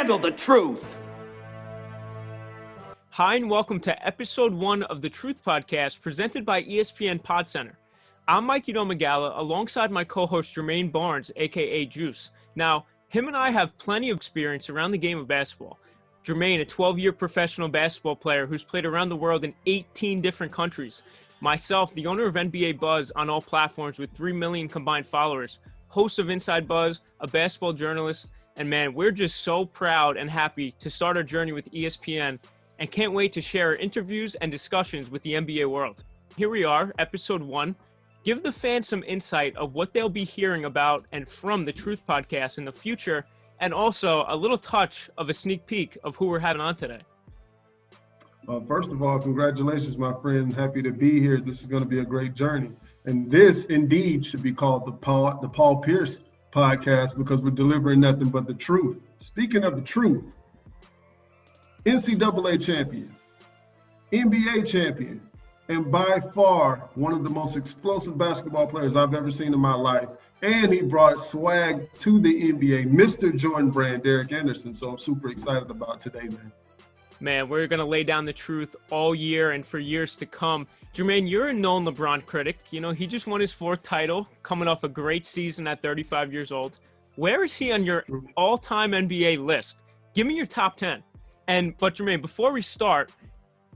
handle the truth. Hi, and welcome to episode 1 of the Truth Podcast presented by ESPN Pod Center. I'm Mikey Domagala alongside my co-host Jermaine Barnes, aka Juice. Now, him and I have plenty of experience around the game of basketball. Jermaine, a 12-year professional basketball player who's played around the world in 18 different countries. Myself, the owner of NBA Buzz on all platforms with 3 million combined followers, host of Inside Buzz, a basketball journalist, and man, we're just so proud and happy to start our journey with ESPN and can't wait to share our interviews and discussions with the NBA world. Here we are, episode 1. Give the fans some insight of what they'll be hearing about and from the Truth Podcast in the future, and also a little touch of a sneak peek of who we're having on today. First of all, congratulations, my friend. Happy to be here. This is going to be a great journey. And this indeed should be called the Paul Pierce Podcast because we're delivering nothing but the truth. Speaking of the truth, NCAA champion, NBA champion, and by far one of the most explosive basketball players I've ever seen in my life. And he brought swag to the NBA, Mr. Jordan Brand, Derek Anderson. So I'm super excited about today, man. Man, we're going to lay down the truth all year and for years to come. Jermaine, you're a known LeBron critic. You know, he just won his 4th title, coming off a great season at 35 years old. Where is he on your all-time NBA list? Give me your top 10. But Jermaine, before we start,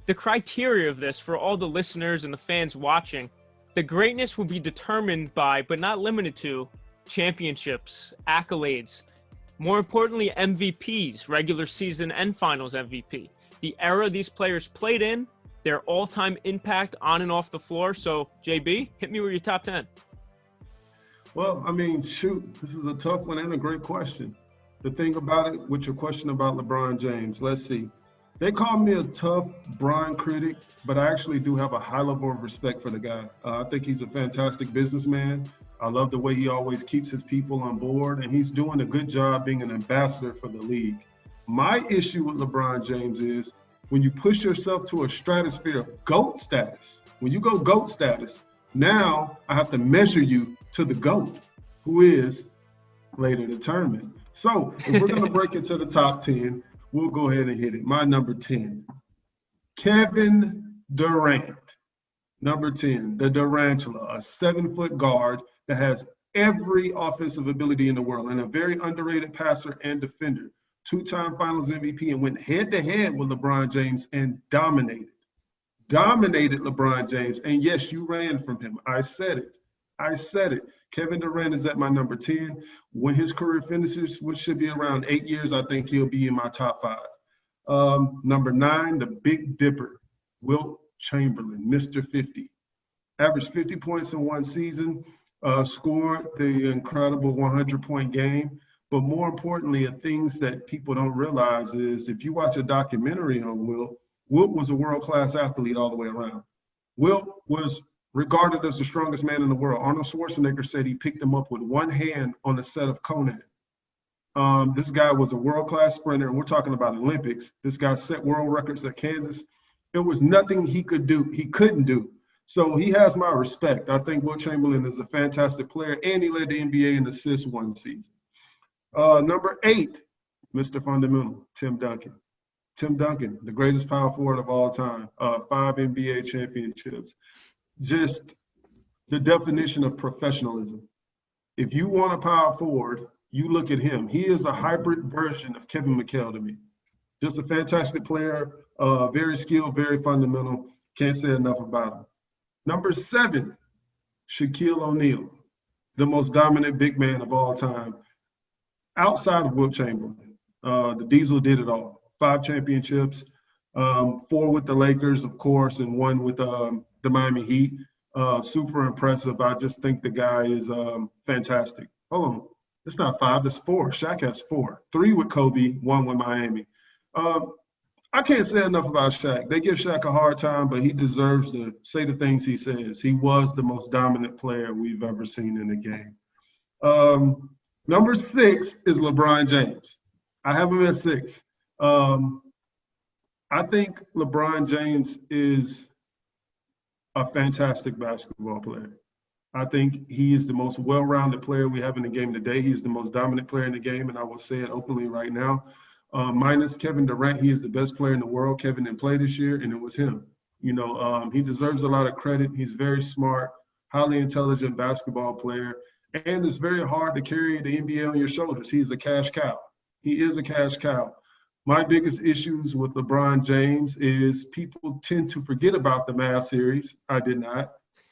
the criteria of this for all the listeners and the fans watching, the greatness will be determined by, but not limited to, championships, accolades, more importantly, MVPs, regular season and finals MVP, the era these players played in, their all-time impact on and off the floor. So, JB, hit me with your top 10. Well, I mean, shoot, this is a tough one and a great question. The thing about it, with your question about LeBron James, let's see. They call me a tough Bron critic, but I actually do have a high level of respect for the guy. I think he's a fantastic businessman. I love the way he always keeps his people on board, and he's doing a good job being an ambassador for the league. My issue with LeBron James is when you push yourself to a stratosphere of GOAT status, when you go GOAT status, now I have to measure you to the GOAT, who is later determined. So if we're going to break it to the top 10, we'll go ahead and hit it. My number 10, Kevin Durant. Number 10, the Durantula, a 7-foot guard that has every offensive ability in the world and a very underrated passer and defender. 2-time finals MVP and went head-to-head with LeBron James and dominated LeBron James. And yes, you ran from him. I said it. Kevin Durant is at my number 10. When his career finishes, which should be around 8 years, I think he'll be in my top 5. Number 9, the Big Dipper, Wilt Chamberlain, Mr. 50. Averaged 50 points in one season, scored the incredible 100-point game. But more importantly, the things that people don't realize is if you watch a documentary on Wilt was a world-class athlete all the way around. Wilt was regarded as the strongest man in the world. Arnold Schwarzenegger said he picked him up with one hand on the set of Conan. This guy was a world-class sprinter, and we're talking about Olympics. This guy set world records at Kansas. There was nothing he couldn't do. So he has my respect. I think Wilt Chamberlain is a fantastic player, and he led the NBA in assists one season. Number 8, Mr. Fundamental, Tim Duncan. Tim Duncan, the greatest power forward of all time, 5 NBA championships. Just the definition of professionalism. If you want a power forward, you look at him. He is a hybrid version of Kevin McHale to me. Just a fantastic player, very skilled, very fundamental. Can't say enough about him. Number 7, Shaquille O'Neal, the most dominant big man of all time. Outside of Wilt Chamberlain, the Diesel did it all. 5 championships, 4 with the Lakers, of course, and 1 with the Miami Heat. Super impressive. I just think the guy is fantastic. Hold on. It's not 5, it's 4. Shaq has 4. 3 with Kobe, 1 with Miami. I can't say enough about Shaq. They give Shaq a hard time, but he deserves to say the things he says. He was the most dominant player we've ever seen in the game. Number 6 is LeBron James. I have him at 6. I think LeBron James is a fantastic basketball player. I think he is the most well-rounded player we have in the game today. He's the most dominant player in the game, and I will say it openly right now. minus Kevin Durant. He is the best player in the world. Kevin didn't play this year, and it was him. He deserves a lot of credit. He's very smart, highly intelligent basketball player, and it's very hard to carry the NBA on your shoulders. He's a cash cow. He is a cash cow. My biggest issues with LeBron James is people tend to forget about the Mavs series. I did not.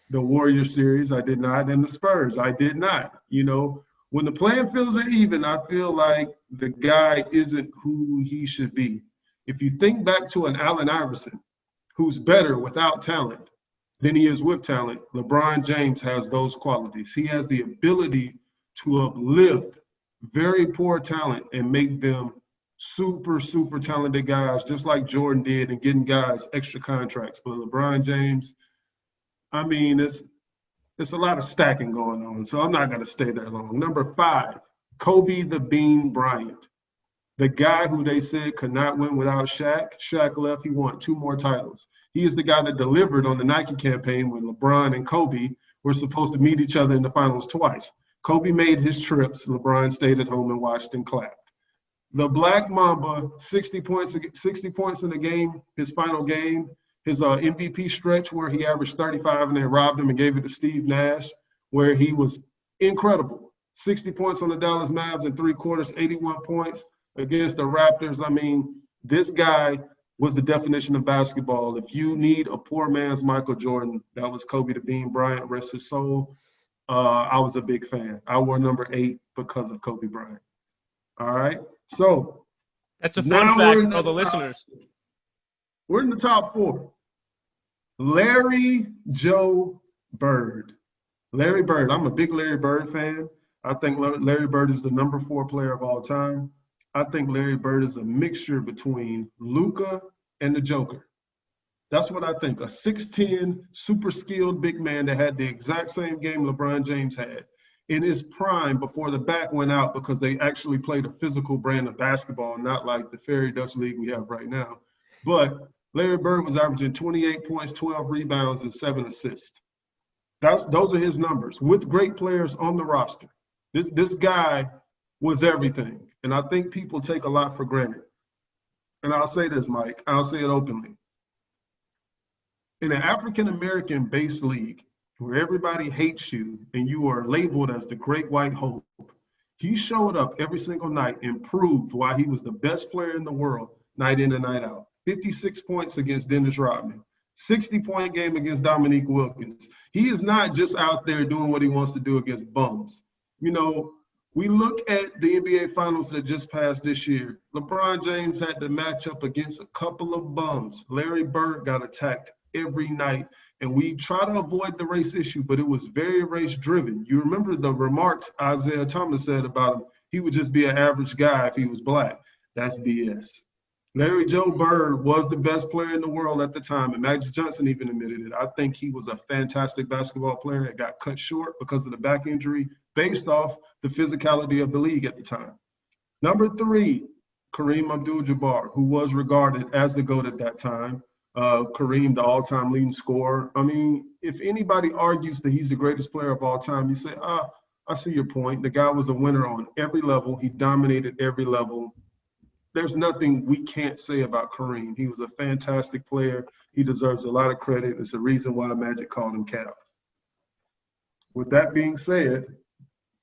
The Warriors series, I did not. And the Spurs, I did not. When the playing fields are even, I feel like the guy isn't who he should be. If you think back to an Allen Iverson, who's better without talent than he is with talent, LeBron James has those qualities. He has the ability to uplift very poor talent and make them super, super talented guys, just like Jordan did, and getting guys extra contracts. But LeBron James, it's a lot of stacking going on, so I'm not going to stay there long. Number 5, Kobe the Bean Bryant. The guy who they said could not win without Shaq. Shaq left, he won 2 more titles. He is the guy that delivered on the Nike campaign when LeBron and Kobe were supposed to meet each other in the finals twice. Kobe made his trips. LeBron stayed at home and watched and clapped. The Black Mamba, 60 points in the game, his final game. His MVP stretch where he averaged 35 and they robbed him and gave it to Steve Nash, where he was incredible. 60 points on the Dallas Mavs in 3 quarters, 81 points against the Raptors. This guy was the definition of basketball. If you need a poor man's Michael Jordan, that was Kobe the Bean Bryant, rest his soul. I was a big fan. I wore number 8 because of Kobe Bryant. All right. So that's a fun fact for the listeners. We're in the top 4. Larry Joe Bird. Larry Bird. I'm a big Larry Bird fan. I think Larry Bird is the number 4 player of all time. I think Larry Bird is a mixture between Luka and the Joker. That's what I think. A 6'10", super skilled big man that had the exact same game LeBron James had in his prime before the back went out, because they actually played a physical brand of basketball, not like the Fairy Dutch League we have right now. But Larry Bird was averaging 28 points, 12 rebounds, and 7 assists. Those are his numbers with great players on the roster. This guy was everything, and I think people take a lot for granted. And I'll say this, Mike. I'll say it openly. In an African-American based league where everybody hates you and you are labeled as the great white hope, he showed up every single night and proved why he was the best player in the world night in and night out. 56 points against Dennis Rodman, 60-point game against Dominique Wilkins. He is not just out there doing what he wants to do against bums. We look at the NBA Finals that just passed this year. LeBron James had to match up against a couple of bums. Larry Bird got attacked every night, and we try to avoid the race issue, but it was very race-driven. You remember the remarks Isaiah Thomas said about him. He would just be an average guy if he was black. That's BS. Larry Joe Bird was the best player in the world at the time, and Magic Johnson even admitted it. I think he was a fantastic basketball player that got cut short because of the back injury based off the physicality of the league at the time. Number 3, Kareem Abdul-Jabbar, who was regarded as the GOAT at that time. Kareem, the all-time leading scorer. If anybody argues that he's the greatest player of all time, you say, I see your point. The guy was a winner on every level. He dominated every level. There's nothing we can't say about Kareem. He was a fantastic player. He deserves a lot of credit. It's the reason why Magic called him Cap. With that being said,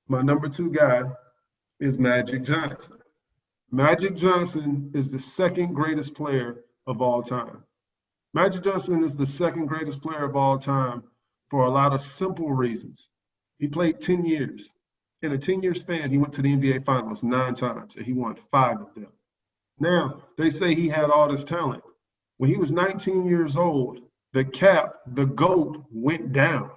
my number 2 guy is Magic Johnson. Magic Johnson is the second greatest player of all time. Magic Johnson is the second greatest player of all time for a lot of simple reasons. He played 10 years. In a 10-year span, he went to the NBA Finals 9 times, and he won 5 of them. Now, they say he had all this talent. When he was 19 years old, the Cap, the GOAT, went down,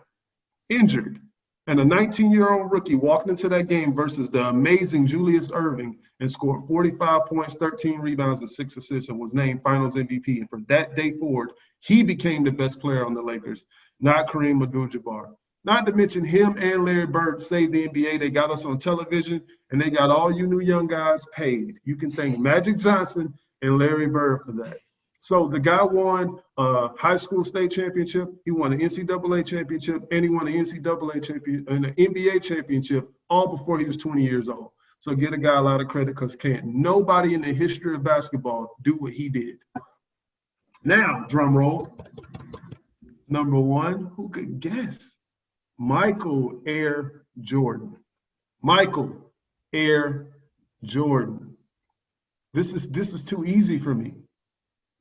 injured. And a 19-year-old rookie walked into that game versus the amazing Julius Erving and scored 45 points, 13 rebounds, and 6 assists, and was named Finals MVP. And from that day forward, he became the best player on the Lakers, not Kareem Abdul-Jabbar. Not to mention him and Larry Bird saved the NBA. They got us on television, and they got all you new young guys paid. You can thank Magic Johnson and Larry Bird for that. So the guy won a high school state championship. He won an NCAA championship, and he won an NCAA champion and an NBA championship all before he was 20 years old. So get a guy a lot of credit because can't nobody in the history of basketball do what he did. Now, drum roll. Number one, who could guess? Michael Air Jordan. Michael Air Jordan. This is too easy for me.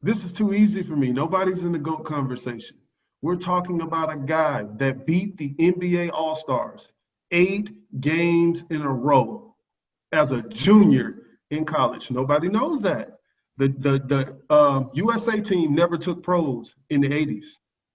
This is too easy for me. Nobody's in the GOAT conversation. We're talking about a guy that beat the NBA All-Stars 8 games in a row as a junior in college. Nobody knows that. The USA team never took pros in the 80s.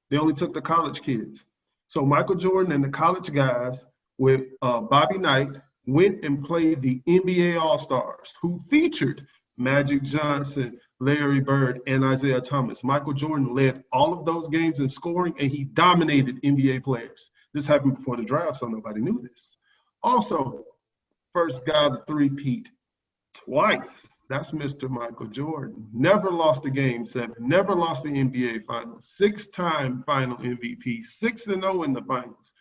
They only took the college kids. So Michael Jordan and the college guys with Bobby Knight went and played the NBA All-Stars, who featured Magic Johnson, Larry Bird, and Isaiah Thomas. Michael Jordan led all of those games in scoring, and he dominated NBA players. This happened before the draft, so nobody knew this. Also, first guy to three-peat twice. That's Mr. Michael Jordan. Never lost a game 7, never lost the NBA Finals, 6-time final MVP, 6-0 in the finals.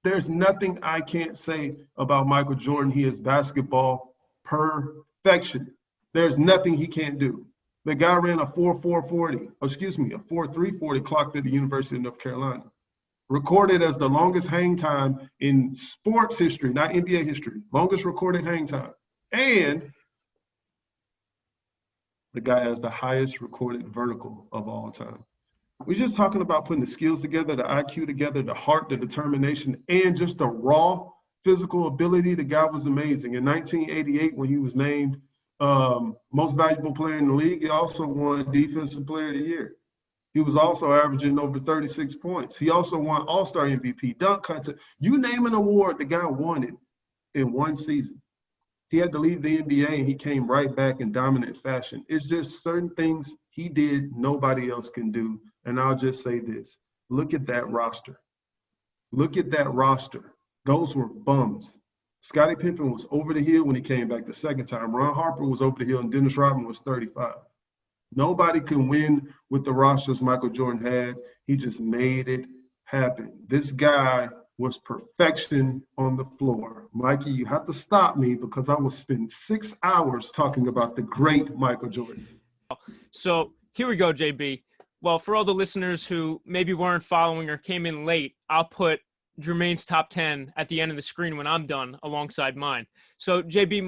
There's nothing I can't say about Michael Jordan. He is basketball perfection. There's nothing he can't do. The guy ran a 4.340 clocked at the University of North Carolina. Recorded as the longest hang time in sports history, not NBA history. Longest recorded hang time. And the guy has the highest recorded vertical of all time. We're just talking about putting the skills together, the IQ together, the heart, the determination, and just the raw physical ability. The guy was amazing. In 1988, when he was named most valuable player in the league, he also won Defensive Player of the Year. He was also averaging over 36 points. He also won All-Star MVP, dunk contest. You name an award, the guy won it in one season. He had to leave the NBA, and he came right back in dominant fashion. It's just certain things he did nobody else can do. And I'll just say this. Look at that roster. Look at that roster. Those were bums. Scottie Pippen was over the hill when he came back the second time. Ron Harper was over the hill, and Dennis Rodman was 35. Nobody can win with the rosters Michael Jordan had. He just made it happen. This guy was perfection on the floor. Mikey, you have to stop me because I will spend 6 hours talking about the great Michael Jordan. So here we go, JB. Well, for all the listeners who maybe weren't following or came in late, I'll put Jermaine's top 10 at the end of the screen when I'm done alongside mine. So JB,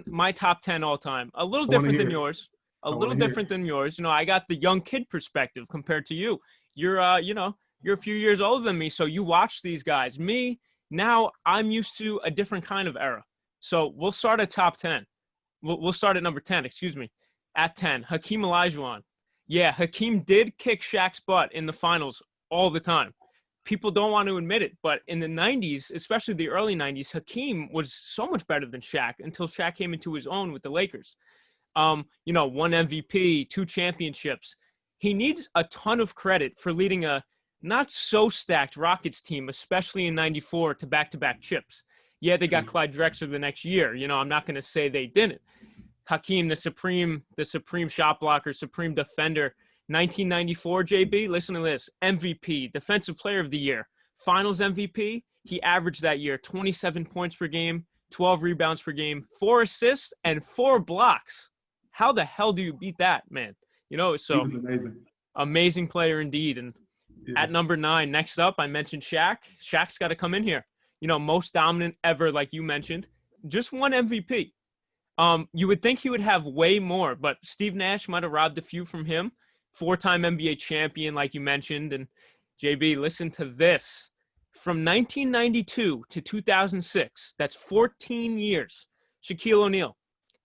my top 10 all time, a little different than yours. A little different than yours. You know, I got the young kid perspective compared to you. You're you're a few years older than me, so you watch these guys. Me, now I'm used to a different kind of era. So we'll start at top 10. We'll start at number 10, excuse me. At 10, Hakeem Olajuwon. Yeah, Hakeem did kick Shaq's butt in the finals all the time. People don't want to admit it, but in the 90s, especially the early 90s, Hakeem was so much better than Shaq until Shaq came into his own with the Lakers. One MVP, 2 championships. He needs a ton of credit for leading a not so stacked Rockets team, especially in 94 to back-to-back chips. Yeah, they got Clyde Drexler the next year. You know, I'm not going to say they didn't. Hakeem, the supreme shot blocker, supreme defender. 1994, JB, listen to this. MVP, Defensive Player of the Year, Finals MVP. He averaged that year 27 points per game, 12 rebounds per game, 4 assists, and 4 blocks. How the hell do you beat that, man? You know, so he was amazing. Amazing player indeed. And at number 9, next up, I mentioned Shaq. Shaq's got to come in here. You know, most dominant ever, like you mentioned. Just 1 MVP. You would think he would have way more, but Steve Nash might have robbed a few from him. 4-time NBA champion, like you mentioned. And JB, listen to this. From 1992 to 2006, that's 14 years, Shaquille O'Neal,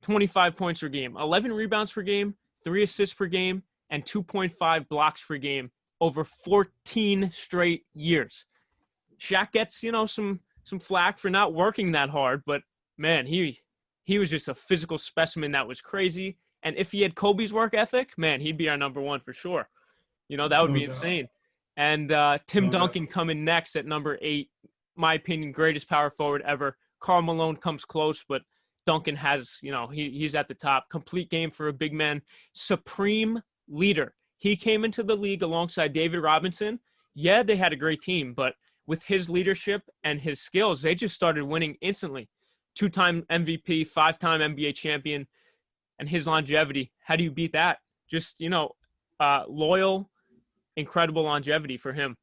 25 points per game, 11 rebounds per game, 3 assists per game, and 2.5 blocks per game over 14 straight years. Shaq gets, some flack for not working that hard, but man, he was just a physical specimen that was crazy. And if he had Kobe's work ethic, man, he'd be our number 1 for sure. That would be insane. And Tim Duncan coming next at number 8, my opinion, greatest power forward ever. Karl Malone comes close, but Duncan has, he's at the top. Complete game for a big man. Supreme leader. He came into the league alongside David Robinson. Yeah, they had a great team, but with his leadership and his skills, they just started winning instantly. two-time MVP, five-time NBA champion, and his longevity. How do you beat that? Just, loyal, incredible longevity for him.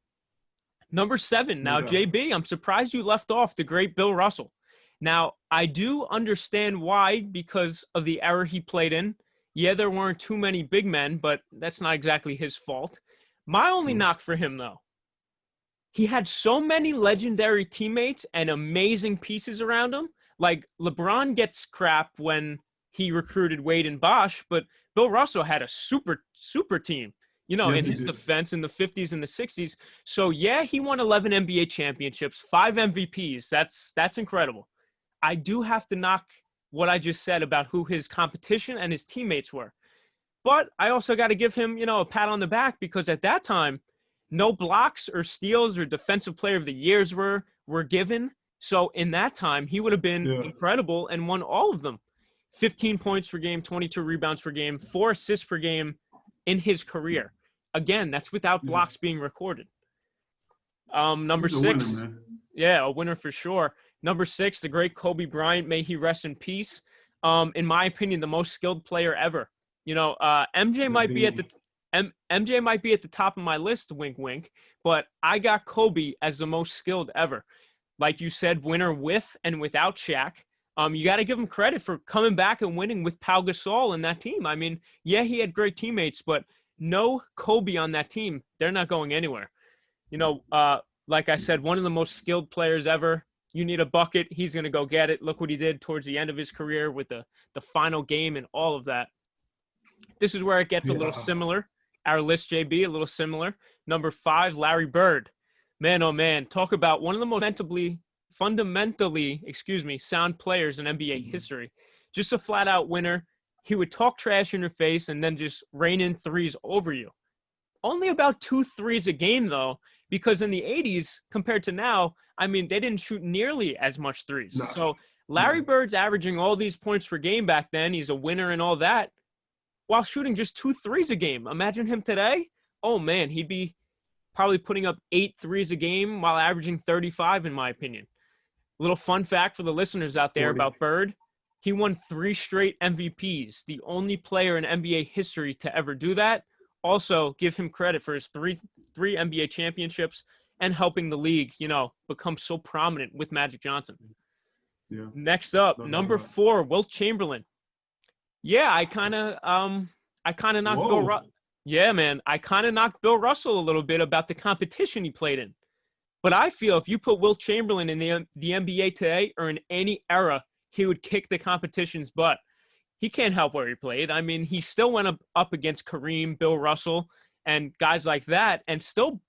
Number 7, now, JB, I'm surprised you left off the great Bill Russell. Now, I do understand why, because of the era he played in. Yeah, there weren't too many big men, but that's not exactly his fault. My only knock for him, though, he had so many legendary teammates and amazing pieces around him. Like, LeBron gets crap when he recruited Wade and Bosh, but Bill Russell had a super team, in his defense in the 50s and the 60s. So, yeah, he won 11 NBA championships, 5 MVPs. That's incredible. I do have to knock what I just said about who his competition and his teammates were. But I also got to give him, a pat on the back, because at that time, no blocks or steals or defensive player of the years were given. So in that time, he would have been incredible and won all of them. 15 points per game, 22 rebounds per game, 4 assists per game in his career. Again, that's without blocks being recorded. Number 6. A winner for sure. Number 6, the great Kobe Bryant. May he rest in peace. In my opinion, the most skilled player ever. MJ might be at the top of my list, wink, wink, but I got Kobe as the most skilled ever. Like you said, winner with and without Shaq. You got to give him credit for coming back and winning with Pau Gasol in that team. I mean, yeah, he had great teammates, but no Kobe on that team. They're not going anywhere. Like I said, one of the most skilled players ever. You need a bucket, he's going to go get it. Look what he did towards the end of his career with the final game and all of that. This is where it gets a little similar. Our list, JB, a little similar. Number 5, Larry Bird. Man, oh man, talk about one of the most fundamentally sound players in NBA history. Just a flat-out winner. He would talk trash in your face and then just rain in threes over you. Only about 2 threes a game, though, because in the 80s, compared to now, I mean, they didn't shoot nearly as much threes. No. So Larry Bird's averaging all these points per game back then. He's a winner and all that, while shooting just 2 threes a game. Imagine him today. Oh, man, he'd be probably putting up 8 threes a game while averaging 35, in my opinion. A little fun fact for the listeners out there about Bird. He won 3 straight MVPs, the only player in NBA history to ever do that. Also, give him credit for his three NBA championships and helping the league, become so prominent with Magic Johnson. Yeah. Next up, number 4, Wilt Chamberlain. Yeah, I kind of knocked Bill Russell. Yeah, man, I kind of knocked Bill Russell a little bit about the competition he played in. But I feel if you put Wilt Chamberlain in the NBA today or in any era, he would kick the competition's butt. He can't help where he played. I mean, he still went up against Kareem, Bill Russell, and guys like that, and still,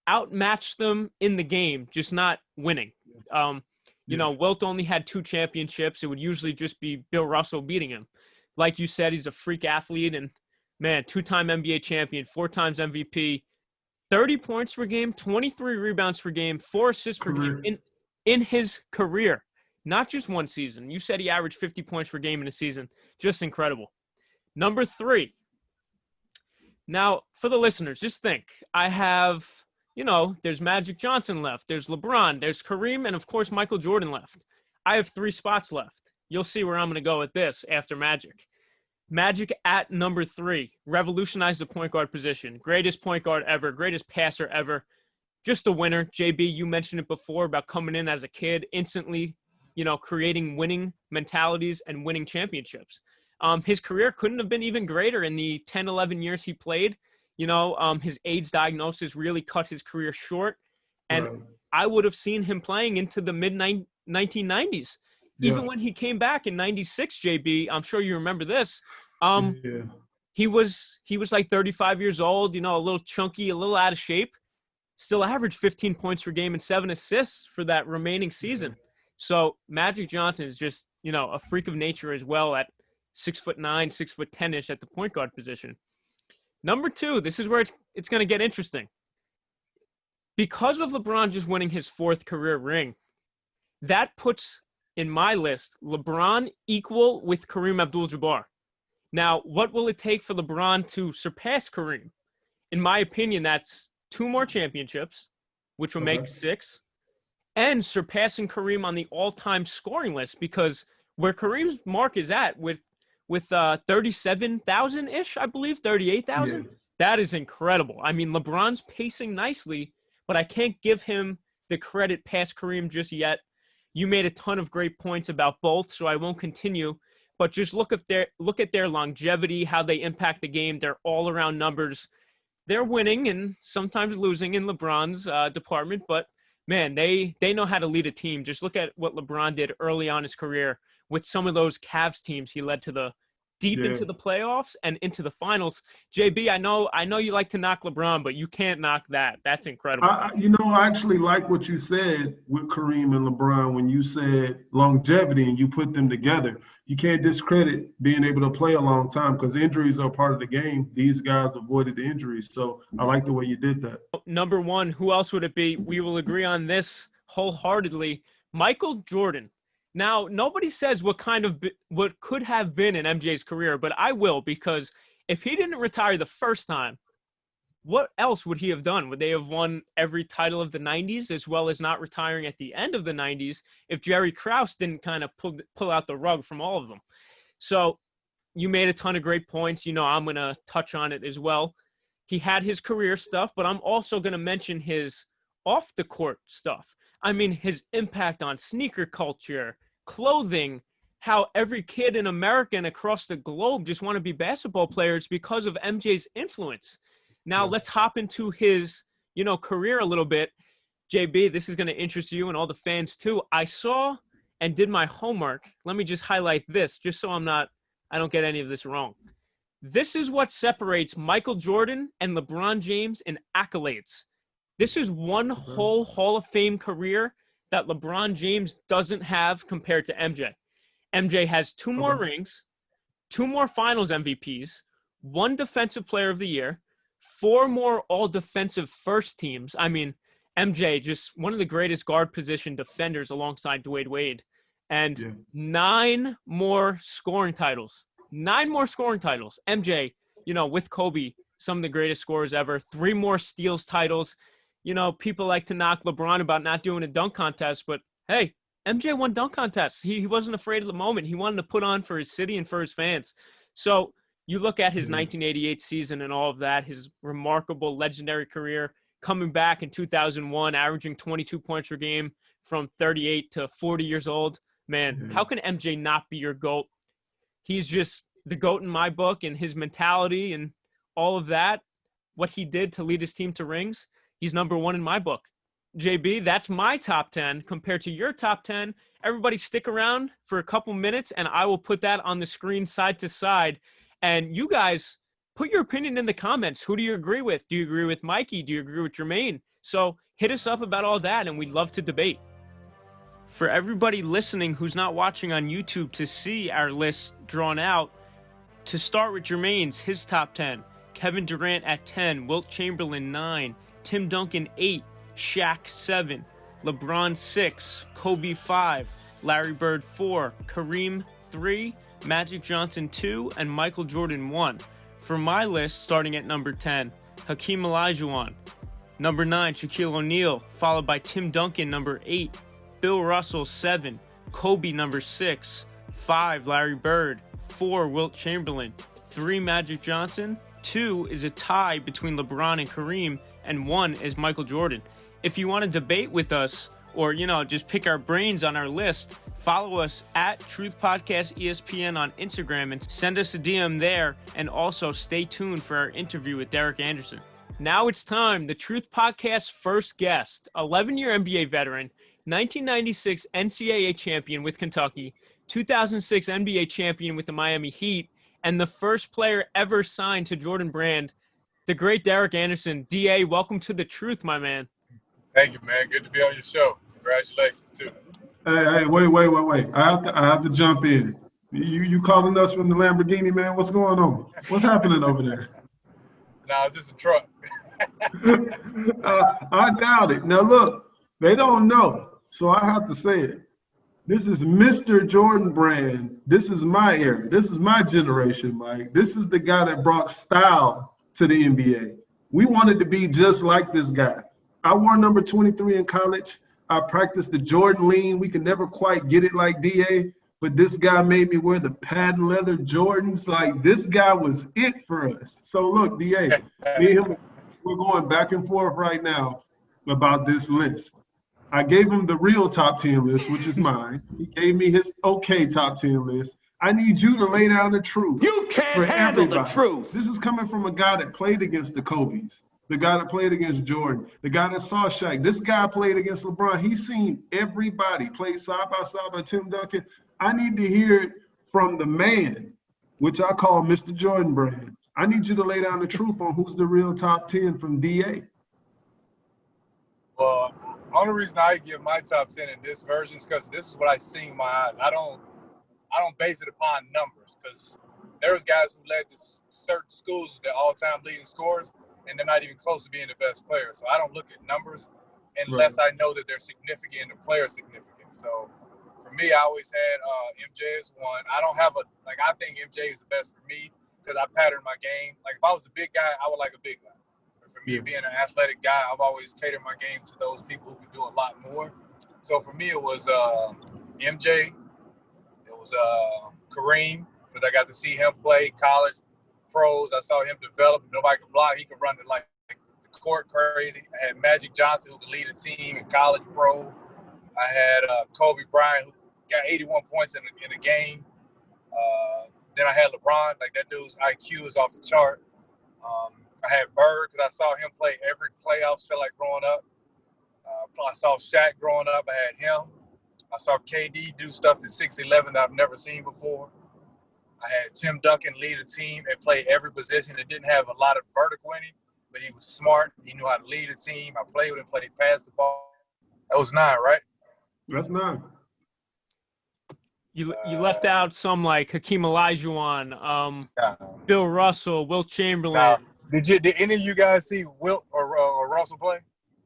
outmatched them in the game, just not winning. Wilt only had 2 championships. It would usually just be Bill Russell beating him. Like you said, he's a freak athlete, and, man, 2-time NBA champion, 4 times MVP, 30 points per game, 23 rebounds per game, 4 assists per game in his career. Not just one season. You said he averaged 50 points per game in a season. Just incredible. Number 3. Now, for the listeners, just think. I have, there's Magic Johnson left. There's LeBron. There's Kareem. And, of course, Michael Jordan left. I have 3 spots left. You'll see where I'm going to go with this after Magic. Magic at number 3. Revolutionized the point guard position. Greatest point guard ever. Greatest passer ever. Just a winner. JB, you mentioned it before about coming in as a kid, instantly creating winning mentalities and winning championships. His career couldn't have been even greater in the 10, 11 years he played. His AIDS diagnosis really cut his career short. And I would have seen him playing into the mid-1990s. Even when he came back in 96, JB, I'm sure you remember this. He was like 35 years old, a little chunky, a little out of shape. Still averaged 15 points per game and 7 assists for that remaining season. So Magic Johnson is just, a freak of nature as well at 6'9", 6'10" at the point guard position. Number 2, this is where it's going to get interesting. Because of LeBron just winning his 4th career ring, that puts in my list LeBron equal with Kareem Abdul-Jabbar. Now, what will it take for LeBron to surpass Kareem? In my opinion, that's 2 more championships, which will make 6. and surpassing Kareem on the all-time scoring list, because where Kareem's mark is at with 37,000-ish, I believe, 38,000, Yeah. that is incredible. I mean, LeBron's pacing nicely, but I can't give him the credit past Kareem just yet. You made a ton of great points about both, so I won't continue. But just look at their longevity, how they impact the game, their all-around numbers. They're winning and sometimes losing in LeBron's department, but man, they know how to lead a team. Just look at what LeBron did early on in his career with some of those Cavs teams. He led to the deep into the playoffs and into the finals. JB, I know you like to knock LeBron, but you can't knock that. That's incredible. I actually like what you said with Kareem and LeBron when you said longevity and you put them together. You can't discredit being able to play a long time because injuries are part of the game. These guys avoided the injuries. So I like the way you did that. Number one, who else would it be? We will agree on this wholeheartedly. Michael Jordan. Now, nobody says what could have been in MJ's career, but I will, because if he didn't retire the first time, what else would he have done? Would they have won every title of the 90s as well as not retiring at the end of the 90s if Jerry Krause didn't kind of pull out the rug from all of them? So you made a ton of great points. I'm going to touch on it as well. He had his career stuff, but I'm also going to mention his off-the-court stuff. I mean, his impact on sneaker culture, clothing, how every kid in America and across the globe just want to be basketball players because of MJ's influence. Now, let's hop into his, career a little bit. JB, this is going to interest you and all the fans too. I saw and did my homework. Let me just highlight this, just so I don't get any of this wrong. This is what separates Michael Jordan and LeBron James in accolades. This is one whole Hall of Fame career that LeBron James doesn't have compared to MJ. MJ has 2 more rings, 2 more finals MVPs, 1 defensive player of the year, 4 more all-defensive first teams. I mean, MJ, just one of the greatest guard position defenders alongside Dwayne Wade, and 9 more scoring titles. 9 more scoring titles. MJ, with Kobe, some of the greatest scorers ever. 3 more steals titles. People like to knock LeBron about not doing a dunk contest, but hey, MJ won dunk contests. He wasn't afraid of the moment. He wanted to put on for his city and for his fans. So you look at his 1988 season and all of that, his remarkable, legendary career, coming back in 2001, averaging 22 points per game from 38 to 40 years old. Man, how can MJ not be your GOAT? He's just the GOAT in my book, and his mentality and all of that, what he did to lead his team to rings, he's number 1 in my book. JB, that's my top 10 compared to your top 10. Everybody stick around for a couple minutes, and I will put that on the screen side to side. And you guys, put your opinion in the comments. Who do you agree with? Do you agree with Mikey? Do you agree with Jermaine? So hit us up about all that, and we'd love to debate. For everybody listening who's not watching on YouTube to see our list drawn out, to start with Jermaine's, his top 10. Kevin Durant at 10, Wilt Chamberlain 9, Tim Duncan 8, Shaq 7, LeBron 6, Kobe 5, Larry Bird 4, Kareem 3, Magic Johnson 2, and Michael Jordan 1. For my list, starting at number 10, Hakeem Olajuwon. Number 9, Shaquille O'Neal, followed by Tim Duncan, number 8, Bill Russell 7, Kobe number 6, 5, Larry Bird, 4, Wilt Chamberlain, 3, Magic Johnson, 2 is a tie between LeBron and Kareem, and 1 is Michael Jordan. If you want to debate with us or, just pick our brains on our list, follow us at Truth Podcast ESPN on Instagram and send us a DM there. And also stay tuned for our interview with Derek Anderson. Now it's time. The Truth Podcast's first guest, 11-year NBA veteran, 1996 NCAA champion with Kentucky, 2006 NBA champion with the Miami Heat, and the first player ever signed to Jordan Brand, the great Derek Anderson. DA, welcome to The Truth, my man. Thank you, man. Good to be on your show. Congratulations, too. Hey, wait. I have to jump in. You calling us from the Lamborghini, man? What's going on? What's happening over there? Nah, it's just a truck. I doubt it. Now, look, they don't know, so I have to say it. This is Mr. Jordan Brand. This is my era. This is my generation, Mike. This is the guy that brought style to the NBA. We wanted to be just like this guy. I wore number 23 in college. I practiced the Jordan lean. We could never quite get it like DA, but this guy made me wear the patent leather Jordans. Like, this guy was it for us. So look, DA, me and him, we're going back and forth right now about this list. I gave him the real top 10 list, which is mine. He gave me his okay top 10 list. I need you to lay down the truth. You can't handle the truth. This is coming from a guy that played against the Kobe's, the guy that played against Jordan, the guy that saw Shaq. This guy played against LeBron. He's seen everybody play side by side by Tim Duncan. I need to hear it from the man, which I call Mr. Jordan Brand. I need you to lay down the truth on who's the real top 10 from DA. Well, only reason I give my top 10 in this version is because this is what I see in my eyes. I don't base it upon numbers, because there's guys who led to certain schools with the all-time leading scorers, and they're not even close to being the best player. So I don't look at numbers unless I know that they're significant and the player's significant. So for me, I always had MJ as one. I don't have I think MJ is the best for me because I patterned my game. Like, if I was a big guy, I would like a big guy. But for me, being an athletic guy, I've always catered my game to those people who can do a lot more. So for me, it was MJ. It was Kareem, because I got to see him play college, pros. I saw him develop. Nobody could block. He could run the court crazy. I had Magic Johnson, who could lead a team in college, pro. I had Kobe Bryant, who got 81 points in a game. Then I had LeBron. Like, that dude's IQ is off the chart. I had Bird, because I saw him play every playoffs, felt like growing up. I saw Shaq growing up. I had him. I saw KD do stuff at 6'11" that I've never seen before. I had Tim Duncan lead a team and play every position that didn't have a lot of vertical in him, but he was smart. He knew how to lead a team. I played with him, played past the ball. That was 9, right? That's 9. You left out some like Hakeem Olajuwon, Bill Russell, Wilt Chamberlain. Did any of you guys see Wilt or Russell play?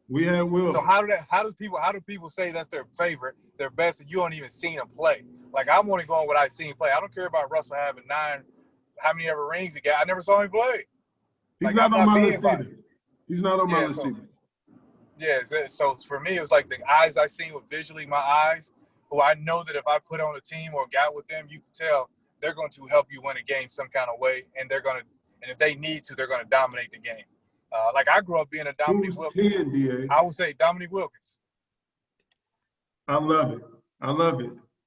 We had Will. So how do people say that's their favorite, their best, and you don't even see them play? Like, I'm only going what I seen play. I don't care about Russell having 9, how many ever rings he got. I never saw him play. He's not on my list either. He's not on my list either. Yeah, so for me, it was like the eyes I seen with visually my eyes, who I know that if I put on a team or got with them, you can tell they're going to help you win a game some kind of way, and if they need to, they're going to dominate the game. Like, I grew up being a Dominique Wilkins. 10, DA? I would say Dominique Wilkins. I love it.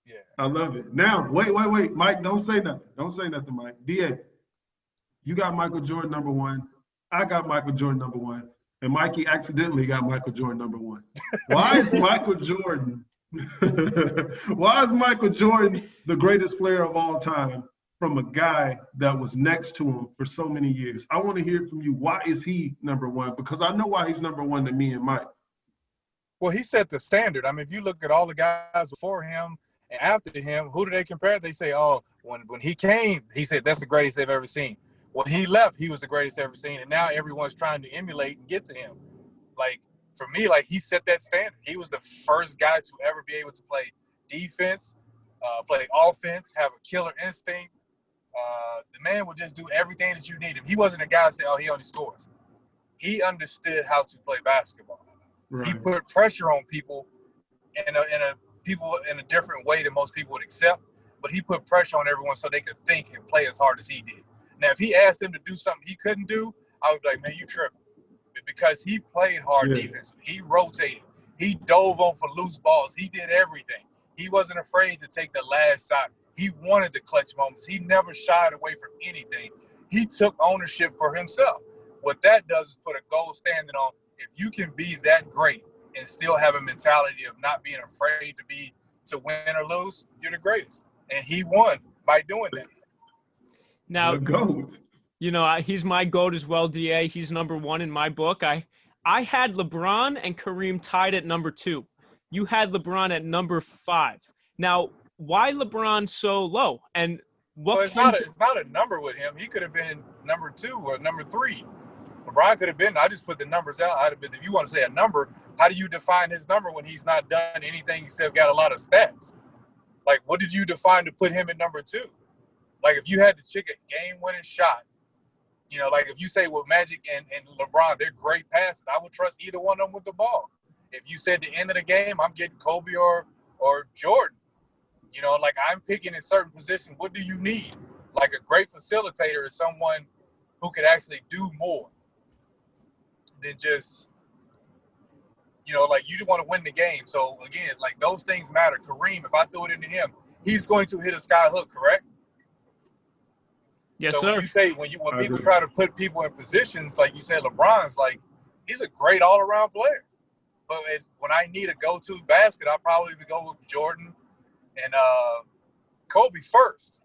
Yeah. I love it. Now, wait. Mike, don't say nothing. Don't say nothing, Mike. DA, you got Michael Jordan number 1. I got Michael Jordan number 1. And Mikey accidentally got Michael Jordan number 1. Why is Michael Jordan the greatest player of all time from a guy that was next to him for so many years? I want to hear from you. Why is he number 1? Because I know why he's number 1 to me and Mike. Well, he set the standard. I mean, if you look at all the guys before him and after him, who do they compare? They say, oh, when he came, he said that's the greatest they've ever seen. When he left, he was the greatest ever seen. And now everyone's trying to emulate and get to him. Like, for me, like, he set that standard. He was the first guy to ever be able to play defense, play offense, have a killer instinct. The man would just do everything that you need him. He wasn't a guy that said, oh, he only scores. He understood how to play basketball. Right. He put pressure on people in a different way than most people would accept, but he put pressure on everyone so they could think and play as hard as he did. Now, if he asked them to do something he couldn't do, I would be like, man, you tripping. Because he played hard defense. He rotated. He dove on for loose balls. He did everything. He wasn't afraid to take the last shot. He wanted the clutch moments. He never shied away from anything. He took ownership for himself. What that does is put a gold standard on, if you can be that great and still have a mentality of not being afraid to win or lose, you're the greatest. And he won by doing that. Now, the GOAT. You know, he's my GOAT as well, DA. He's number 1 in my book. I had LeBron and Kareem tied at number 2. You had LeBron at number 5. Now, why LeBron so low? And it's not a number with him. He could have been number 2 or number 3. LeBron could have been. I just put the numbers out. I'd have been, if you want to say a number, how do you define his number when he's not done anything except got a lot of stats? Like, what did you define to put him at number 2? Like, if you had to check a game-winning shot, you know, like if you say, well, Magic and LeBron, they're great passes, I would trust either one of them with the ball. If you said the end of the game, I'm getting Kobe or Jordan. You know, like I'm picking in certain positions. What do you need? Like a great facilitator is someone who could actually do more than just, you know, like you just want to win the game. So again, like those things matter. Kareem, if I throw it into him, he's going to hit a sky hook, correct? Yes, so sir. When you say when people try to put people in positions, like you said, LeBron's like he's a great all-around player. But when I need a go-to basket, I'll probably go with Jordan and Kobe first.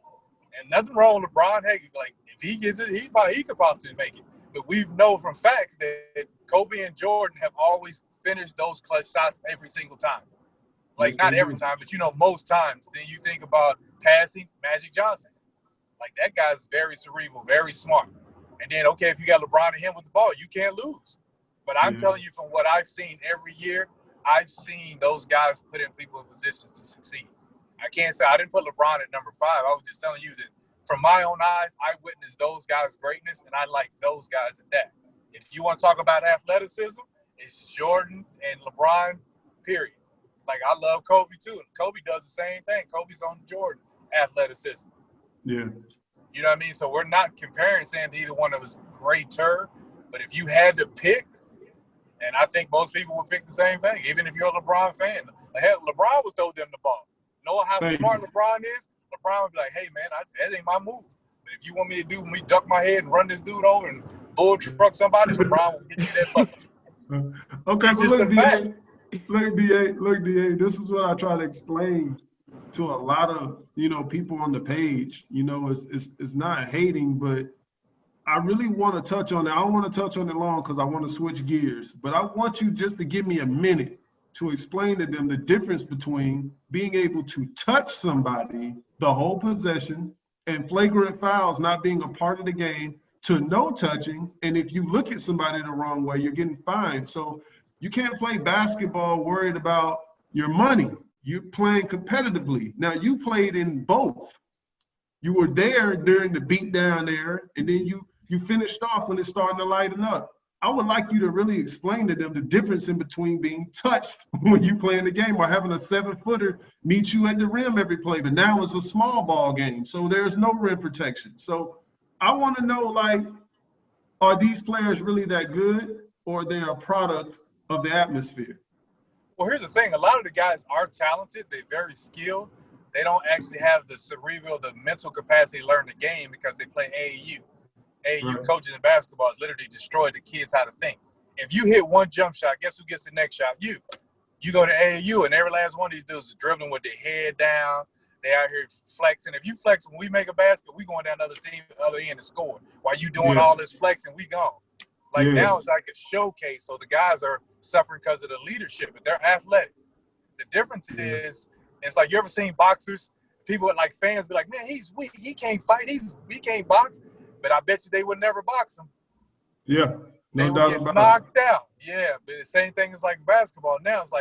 And nothing wrong with LeBron. Hey, like if he gets it, he could possibly make it. But we know from facts that Kobe and Jordan have always finished those clutch shots every single time. Like not every time, but you know, most times. Then you think about passing, Magic Johnson. Like that guy's very cerebral, very smart. And then okay, if you got LeBron and him with the ball, you can't lose. But I'm telling you, from what I've seen every year, I've seen those guys put in people in positions to succeed. I can't say I didn't put LeBron at number 5. I was just telling you that from my own eyes, I witnessed those guys' greatness, and I like those guys at that. If you want to talk about athleticism, it's Jordan and LeBron, period. Like, I love Kobe, too, and Kobe does the same thing. Kobe's on Jordan athleticism. Yeah. You know what I mean? So we're not comparing, saying either one of us greater, but if you had to pick, and I think most people would pick the same thing, even if you're a LeBron fan. Hell, LeBron would throw them the ball. Knowing how smart LeBron is, LeBron would be like, hey, man, that ain't my move. But if you want me to do me duck my head and run this dude over and bull truck somebody, LeBron will get you that bucket. Okay, it's but just a fact. look, DA, this is what I try to explain to a lot of, you know, people on the page. You know, it's not hating, but I really want to touch on it. I don't want to touch on it long because I want to switch gears, but I want you just to give me a minute to explain to them the difference between being able to touch somebody the whole possession and flagrant fouls not being a part of the game to no touching. And if you look at somebody the wrong way, you're getting fined. So you can't play basketball worried about your money. You're playing competitively. Now, you played in both. You were there during the beatdown there, and then you finished off when it's starting to lighten up. I would like you to really explain to them the difference in between being touched when you play in the game or having a 7-footer meet you at the rim every play. But now it's a small ball game, so there's no rim protection. So I want to know, like, are these players really that good, or are they a product of the atmosphere? Well, here's the thing. A lot of the guys are talented. They're very skilled. They don't actually have the cerebral, the mental capacity to learn the game because they play AAU. AAU coaches in basketball has literally destroyed the kids how to think. If you hit one jump shot, guess who gets the next shot? You. You go to AAU, and every last one of these dudes is dribbling with their head down. They out here flexing. If you flex when we make a basket, we going down the other end and score. While you doing all this flexing, we gone. Like now it's like a showcase. So the guys are suffering because of the leadership, but they're athletic. The difference is, it's like, you ever seen boxers? People like fans be like, man, he's weak. He can't fight. He can't box. But I bet you they would never box him. Yeah, they would get knocked out. Yeah, but the same thing is like basketball now. It's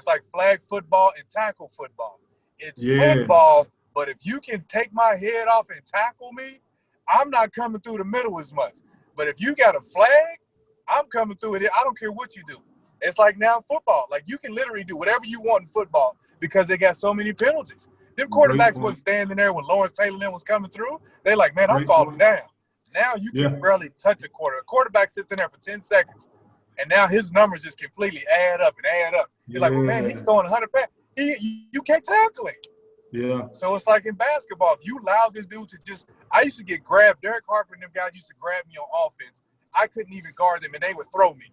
like flag football and tackle football. It's football, but if you can take my head off and tackle me, I'm not coming through the middle as much. But if you got a flag, I'm coming through it. I don't care what you do. It's like now football. Like you can literally do whatever you want in football because they got so many penalties. Them quarterbacks wasn't standing there when Lawrence Taylor was coming through. They like, man, I'm falling down. Now you can barely touch a quarter. A quarterback sits in there for 10 seconds, and now his numbers just completely add up. You're like, well, man, he's throwing 100 passes. You can't tackle him. Yeah. So it's like in basketball, if you allow this dude to just – I used to get grabbed. Derek Harper and them guys used to grab me on offense. I couldn't even guard them, and they would throw me.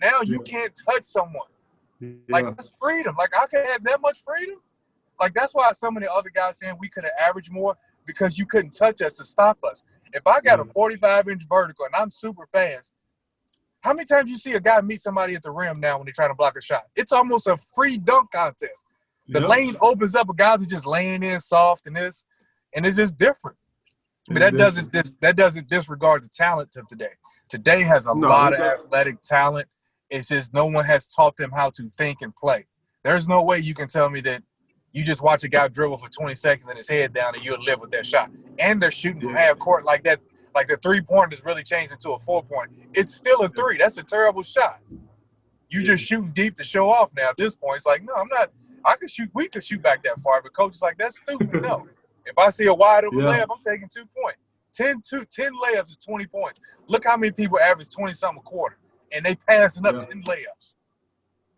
Now you can't touch someone. Like, that's freedom. Like, I could have that much freedom. Like, that's why some of the other guys saying we could have averaged more because you couldn't touch us to stop us. If I got a 45-inch vertical and I'm super fast, how many times you see a guy meet somebody at the rim now when they're trying to block a shot? It's almost a free dunk contest. The lane opens up, guys are just laying in soft and it's just different. But that doesn't disregard the talent of today. Today has a lot of athletic talent. It's just no one has taught them how to think and play. There's no way you can tell me that you just watch a guy dribble for 20 seconds and his head down and you'll live with that shot. And they're shooting from half court like that. Like the 3-point is really changed into a 4-point. It's still a 3. That's a terrible shot. You just shooting deep to show off now. At this point, it's like, no, I'm not. We could shoot back that far, but coach is like, that's stupid. No. If I see a wide open layup, I'm taking 2 points. 10 layups is 20 points. Look how many people average 20-something a quarter, and they passing up 10 layups.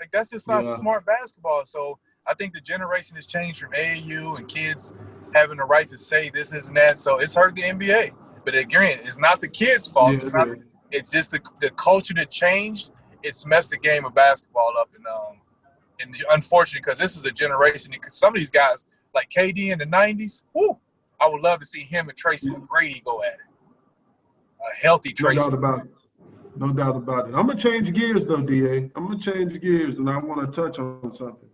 Like, that's just not smart basketball. So I think the generation has changed from AAU and kids having the right to say this, and that. So it's hurt the NBA. But again, it's not the kids' fault. It's just the culture that changed. It's messed the game of basketball up. And unfortunately, because this is a generation, because some of these guys, like KD in the 90s, I would love to see him and Tracy McGrady go at it. A healthy Tracy. No doubt about it. No doubt about it. I'm going to change gears, though, DA. I'm going to change gears, and I want to touch on something.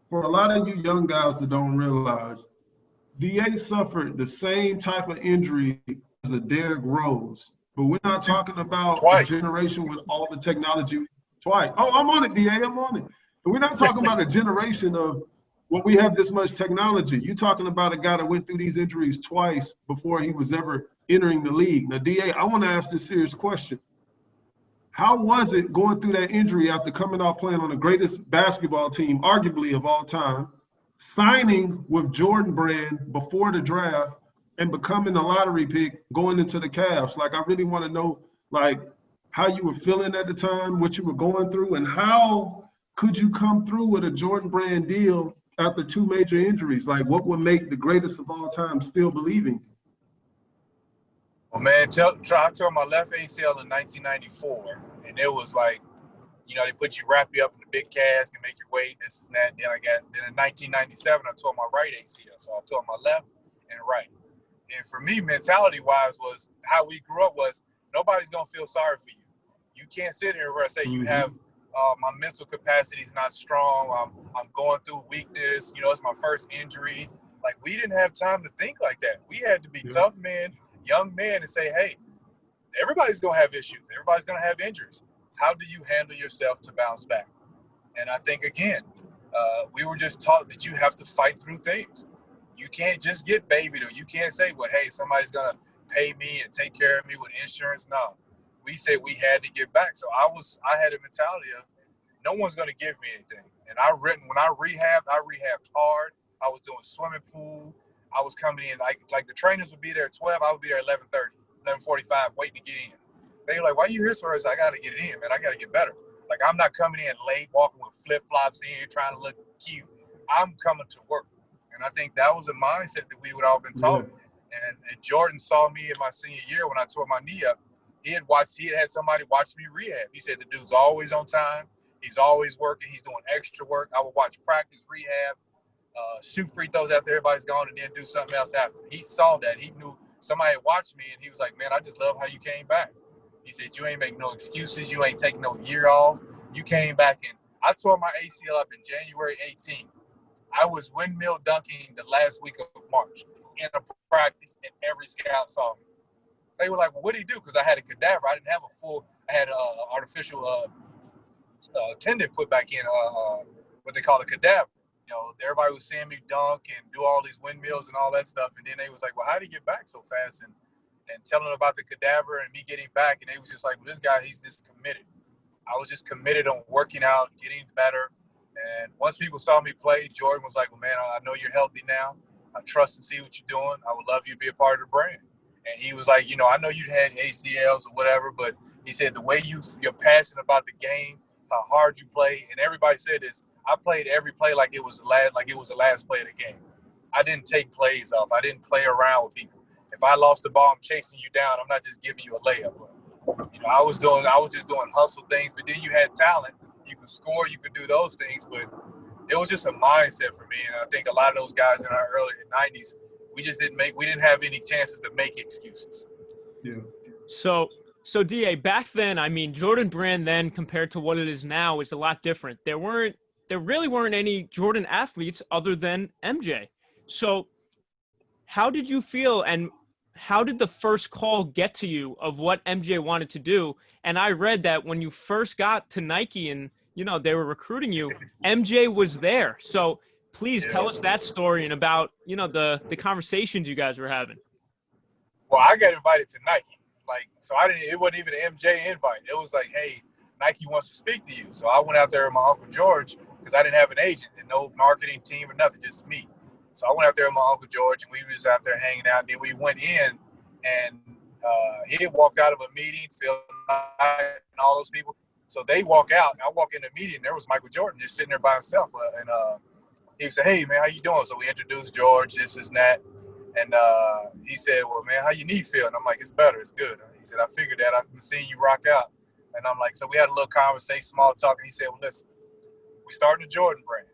For a lot of you young guys that don't realize, DA suffered the same type of injury as a Derrick Rose. But we're not talking about a generation with all the technology. Twice. Oh, I'm on it, DA. I'm on it. But we're not talking about a generation of when we have this much technology. You're talking about a guy that went through these injuries twice before he was ever entering the league. Now, DA, I want to ask this serious question. How was it going through that injury after coming off playing on the greatest basketball team, arguably of all time, signing with Jordan Brand before the draft, and becoming a lottery pick going into the Cavs? Like, I really want to know, like, how you were feeling at the time, what you were going through, and how could you come through with a Jordan Brand deal after 2 major injuries? Like, what would make the greatest of all time still believing? Well, man, I tore my left ACL in 1994, and it was like, they wrap you up in the big cast and make you wait, this and that. Then in 1997, I tore my right ACL. So I tore my left and right. And for me, mentality-wise, was how we grew up was nobody's going to feel sorry for you. You can't sit here and say you have my mental capacity is not strong. I'm going through weakness. It's my first injury. Like, we didn't have time to think like that. We had to be tough men, young men, and say, hey, everybody's going to have issues. Everybody's going to have injuries. How do you handle yourself to bounce back? And I think, again, we were just taught that you have to fight through things. You can't just get babied, or you can't say, well, hey, somebody's going to pay me and take care of me with insurance. No. We said we had to get back. So I had a mentality of no one's going to give me anything. And when I rehabbed hard. I was doing swimming pool. I was coming in like the trainers would be there at 12. I would be there at 11:30, 11:45, waiting to get in. They were like, why are you here, sir? I said, I got to get it in, man. I got to get better. Like, I'm not coming in late, walking with flip-flops in, trying to look cute. I'm coming to work. And I think that was a mindset that we would all been taught. And Jordan saw me in my senior year when I tore my knee up. He had had somebody watch me rehab. He said the dude's always on time. He's always working. He's doing extra work. I would watch practice, rehab, shoot free throws after everybody's gone, and then do something else after. He saw that. He knew somebody had watched me, and he was like, man, I just love how you came back. He said, you ain't make no excuses. You ain't taking no year off. You came back, and I tore my ACL up in January 18. I was windmill dunking the last week of March in a practice, and every scout saw me. They were like, well, what did he do? Because I had a cadaver. I didn't have I had an artificial tendon put back in, what they call a cadaver. Everybody was seeing me dunk and do all these windmills and all that stuff. And then they was like, well, how did he get back so fast? And telling them about the cadaver and me getting back. And they was just like, well, this guy, he's just committed. I was just committed on working out, getting better. And once people saw me play, Jordan was like, well, man, I know you're healthy now. I trust and see what you're doing. I would love you to be a part of the brand. And he was like, I know you'd had ACLs or whatever, but he said the way you're passionate about the game, how hard you play, and everybody said this, I played every play like it was the last play of the game. I didn't take plays off. I didn't play around with people. If I lost the ball, I'm chasing you down. I'm not just giving you a layup. I was just doing hustle things, but then you had talent. You could score, you could do those things, but it was just a mindset for me. And I think a lot of those guys in our early 90s, we didn't have any chances to make excuses. Yeah. So DA, back then, I mean, Jordan Brand then compared to what it is now is a lot different. There really weren't any Jordan athletes other than MJ. So how did you feel, and how did the first call get to you of what MJ wanted to do? And I read that when you first got to Nike and, they were recruiting you, MJ was there. So please tell us that story and about, the conversations you guys were having. Well, I got invited to Nike. It wasn't even an MJ invite. It was like, hey, Nike wants to speak to you. So I went out there with my Uncle George because I didn't have an agent and no marketing team or nothing, just me. So I went out there with my Uncle George, and we was out there hanging out. And then we went in, and he had walked out of a meeting, Phil and all those people. So they walk out, and I walk in the meeting, and there was Michael Jordan just sitting there by himself. And he said, "Hey, man, how you doing?" So we introduced George, this and that. And he said, "Well, man, how your knee feel?" And I'm like, "It's better. It's good." He said, "I figured that. I've been seeing you rock out." And I'm like, so we had a little conversation, small talk. And he said, "Well, listen, we started the Jordan brand,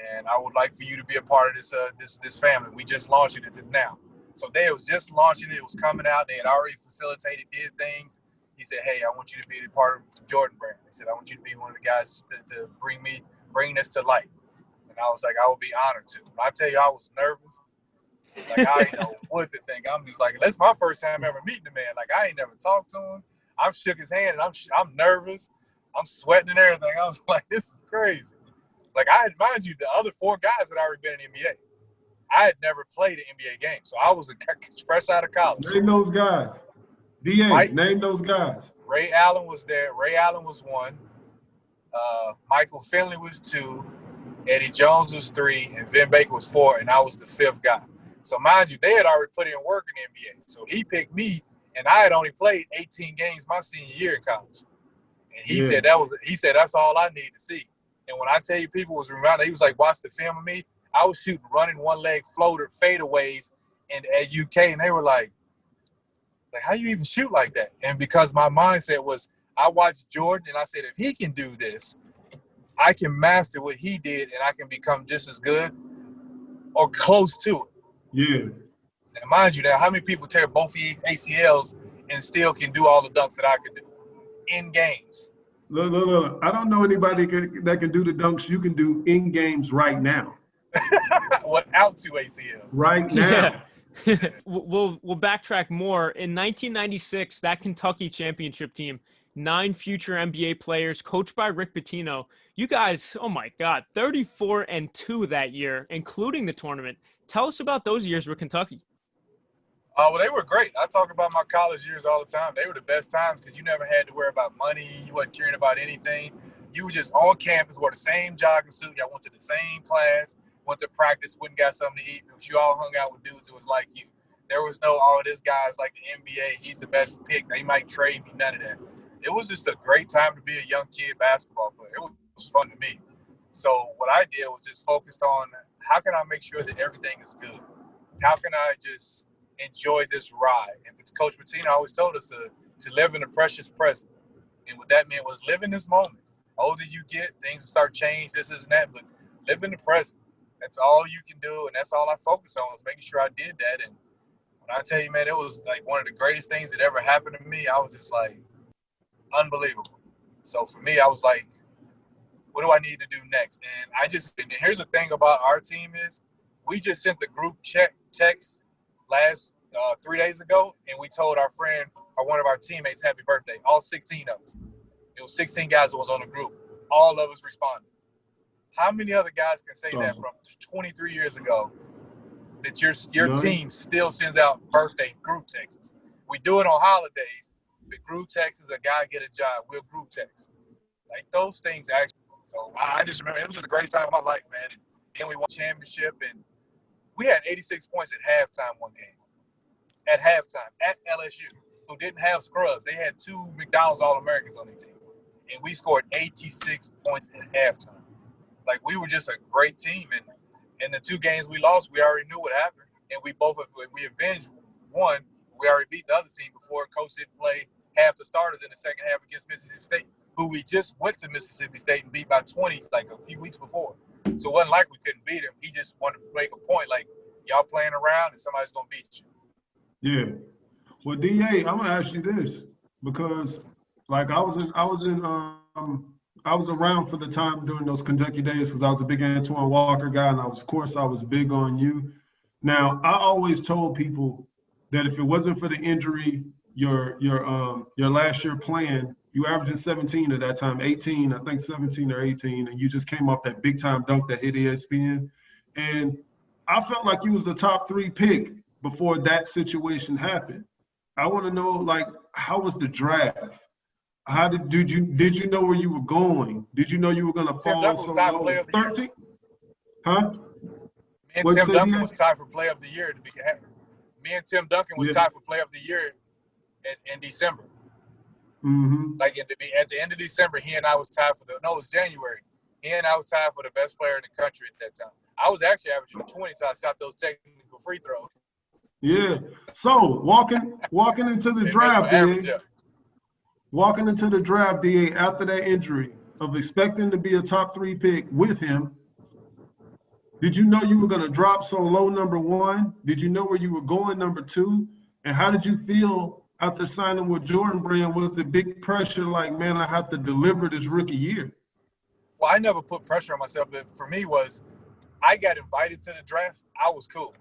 and I would like for you to be a part of this family. We just launched it now." So they was just launching it. It was coming out. They had already facilitated, did things. He said, "Hey, I want you to be a part of the Jordan brand." He said, "I want you to be one of the guys to bring this to light." And I was like, "I would be honored to." When I tell you, I was nervous. Like, I didn't know what to think. I'm just like, that's my first time ever meeting the man. Like, I ain't never talked to him. I'm shook his hand, and I'm nervous. I'm sweating and everything. I was like, this is crazy. Like, I had, mind you, the other 4 guys had already been in the NBA. I had never played an NBA game, so I was fresh out of college. Name those guys. DA, name those guys. Ray Allen was there. Ray Allen was 1. Michael Finley was 2. Eddie Jones was 3. And Vin Baker was 4. And I was the 5th guy. So mind you, they had already put in work in the NBA. So he picked me, and I had only played 18 games my senior year in college. And he said that's all I need to see. And when I tell you, people was reminded, he was like, "Watch the film of me." I was shooting running one leg floater fadeaways at UK, and they were like, "How you even shoot like that?" And because my mindset was, I watched Jordan, and I said, if he can do this, I can master what he did, and I can become just as good or close to it. Yeah. And mind you, now, how many people tear both ACLs and still can do all the dunks that I could do in games? Look. I don't know anybody that can do the dunks you can do in games right now. Without 2 ACLs. Right now. Yeah. We'll backtrack more. In 1996, that Kentucky championship team, 9 future NBA players, coached by Rick Pitino. You guys, oh my God, 34-2 that year, including the tournament. Tell us about those years with Kentucky. Well, they were great. I talk about my college years all the time. They were the best times because you never had to worry about money. You wasn't caring about anything. You were just on campus, wore the same jogging suit. Y'all went to the same class, went to practice, went and got something to eat. Because you all hung out with dudes who was like you. There was no, "Oh, this guy's like the NBA. He's the best pick. They might trade me." None of that. It was just a great time to be a young kid basketball player. It was fun to me. So what I did was just focused on how can I make sure that everything is good? How can I just enjoy this ride? And Coach Pitino always told us to live in the precious present. And what that meant was live in this moment. The older you get, things start changing, this and that, but live in the present. That's all you can do, and that's all I focused on, was making sure I did that. And when I tell you, man, it was like one of the greatest things that ever happened to me. I was just like, unbelievable. So for me, I was like, what do I need to do next? And here's the thing about our team is we just sent the group text last 3 days ago, and we told our friend or one of our teammates happy birthday, all 16 of us. It was 16 guys that was on the group. All of us responded. How many other guys can say that from 23 years ago, that your team still sends out birthday group texts? We do it on holidays. The group text is a guy get a job, we'll group text. Like those things actually. So I just remember it was just the greatest time of my life, man. And then we won the championship, and we had 86 points at halftime one game. At halftime, at LSU, who didn't have scrubs. They had 2 McDonald's All-Americans on their team. And we scored 86 points at halftime. Like, we were just a great team. And in the 2 games we lost, we already knew what happened. And we avenged one. We already beat the other team before. Coach didn't play half the starters in the second half against Mississippi State, who we just went to Mississippi State and beat by 20 like a few weeks before. So it wasn't like we couldn't beat him. He just wanted to make a point, like, y'all playing around and somebody's going to beat you. Yeah. Well, DA, I'm gonna ask you this because, like, I was around for the time during those Kentucky days because I was a big Antoine Walker guy, and I was big on you. Now, I always told people that if it wasn't for the injury, your last year playing, you averaging 17 at that time, 18, I think 17 or 18, and you just came off that big time dunk that hit ESPN, and I felt like you was the top 3 pick before that situation happened. I want to know, like, how was the draft? How did you know where you were going? Did you know you were gonna fall Duncan was tied for player of the 13? Huh? Me and Tim Duncan was tied for player of the year to be happy. Me and Tim Duncan was tied for player of the year in December. Mm-hmm. Like at the end of December, he and I was tied for it was January. He and I was tied for the best player in the country at that time. I was actually averaging 20, so I shot those technical free throws. Yeah. So walking into the draft, DA, after that injury of expecting to be a top 3 pick with him, did you know you were going to drop so low, number 1? Did you know where you were going, number 2? And how did you feel after signing with Jordan Brand? Was it big pressure, like, man, I have to deliver this rookie year? Well, I never put pressure on myself. But for me was, I got invited to the draft. I was cool.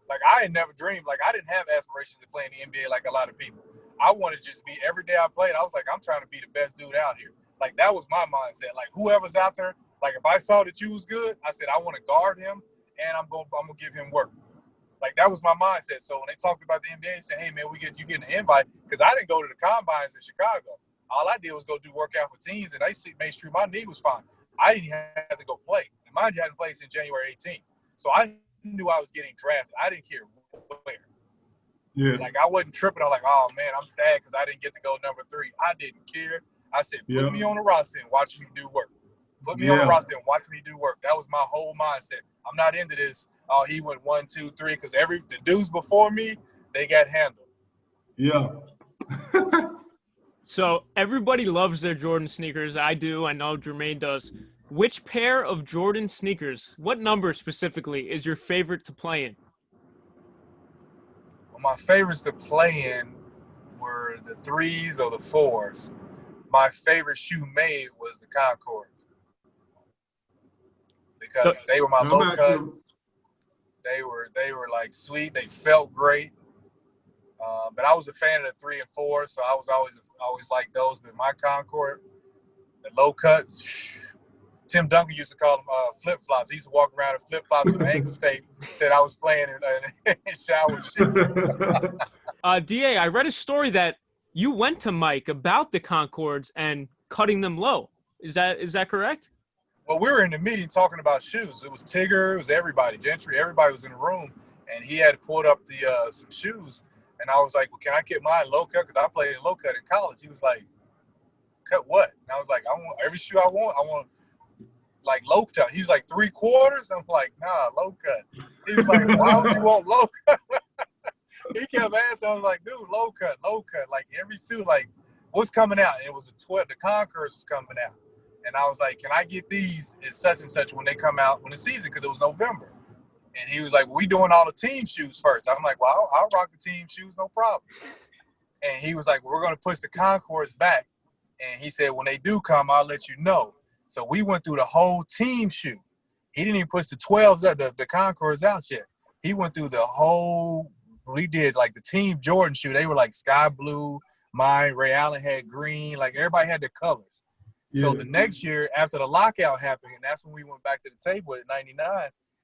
Like, I had never dreamed. Like, I didn't have aspirations to play in the NBA like a lot of people. I wanted to just be, every day I played, I was like, I'm trying to be the best dude out here. Like, that was my mindset. Like, whoever's out there, like, if I saw that you was good, I said, I want to guard him, and I'm gonna give him work. Like, that was my mindset. So when they talked about the NBA, they said, hey, man, you getting an invite. Because I didn't go to the combines in Chicago. All I did was go do workout for teams, and they made sure my knee was fine. I didn't have to go play. And mind you, I hadn't played since January 18th. So I knew I was getting drafted. I didn't care where. Yeah. Like, I wasn't tripping. I was like, oh, man, I'm sad because I didn't get to go number 3. I didn't care. I said, put me on the roster and watch me do work. Put me on the roster and watch me do work. That was my whole mindset. I'm not into this, oh, he went 1, 2, 3, because the dudes before me, they got handled. Yeah. So everybody loves their Jordan sneakers. I do. I know Jermaine does. Which pair of Jordan sneakers, what number specifically, is your favorite to play in? Well, my favorites to play in were the 3s or the 4s. My favorite shoe made was the Concords. Because they were my low cuts. They were like sweet. They felt great. But I was a fan of the 3 and 4, so I was always like those. But my Concord, the low cuts, Tim Duncan used to call them flip-flops. He used to walk around in flip-flops with ankle tape. Said I was playing in shower shit. DA, I read a story that you went to Mike about the Concords and cutting them low. Is that correct? Well, we were in the meeting talking about shoes. It was Tigger, it was everybody, Gentry, everybody was in the room, and he had pulled up some shoes, and I was like, well, can I get mine low cut? Because I played in low cut in college. He was like, cut what? And I was like, I want every shoe I want like low cut. He was like 3/4. I'm like, nah, low cut. He was like, why would you want low cut? He kept asking. I was like, dude, low cut. Like every shoe, like what's coming out? And it was the Concords was coming out. And I was like, can I get these at such and such when they come out when the season? Because it was November. And he was like, well, we doing all the team shoes first. I'm like, well, I'll rock the team shoes, no problem. And he was like, well, we're going to push the Concords back. And he said, when they do come, I'll let you know. So we went through the whole team shoe. He didn't even push the 12s out, the Concords out yet. He went through the whole, we did like the team Jordan shoe. They were like sky blue. Mine, Ray Allen had green. Like everybody had their colors. Yeah. So the next year after the lockout happened, and that's when we went back to the table at 99,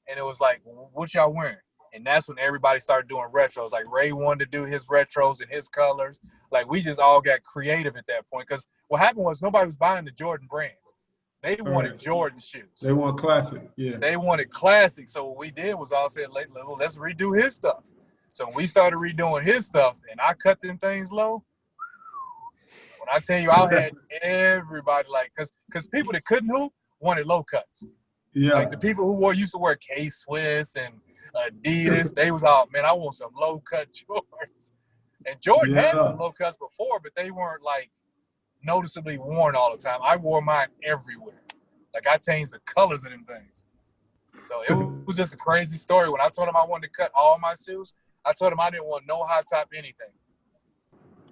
and it was like, what y'all wearing? And that's when everybody started doing retros. Like Ray wanted to do his retros and his colors. Like we just all got creative at that point. Because what happened was nobody was buying the Jordan brands. They wanted Jordan shoes. They want classic, yeah. They wanted classic. So what we did was all said, let's redo his stuff. So when we started redoing his stuff, and I cut them things low, when I tell you I had everybody like, because people that couldn't hoop wanted low cuts. Yeah. Like the people who used to wear K-Swiss and Adidas, they was all, man, I want some low cut Jordans. And Jordan had some low cuts before, but they weren't like noticeably worn all the time. I wore mine everywhere. Like I changed the colors of them things. So it was just a crazy story. When I told him I wanted to cut all my shoes, I told him I didn't want no high top anything.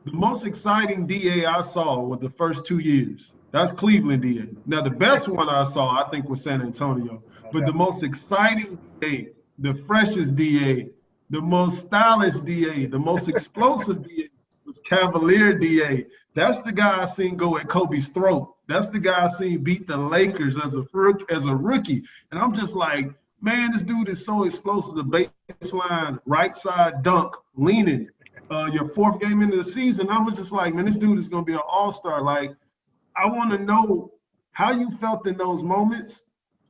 The most exciting DA I saw was the first 2 years. That's Cleveland DA. Now, the best one I saw, I think, was San Antonio. But the most exciting DA, the freshest DA, the most stylish DA, the most explosive DA was Cavalier DA. That's the guy I seen go at Kobe's throat. That's the guy I seen beat the Lakers as a rookie. And I'm just like, man, this dude is so explosive. The baseline, right side dunk, leaning. your fourth game into the season, I was just like, man, this dude is going to be an all-star. Like, I want to know how you felt in those moments.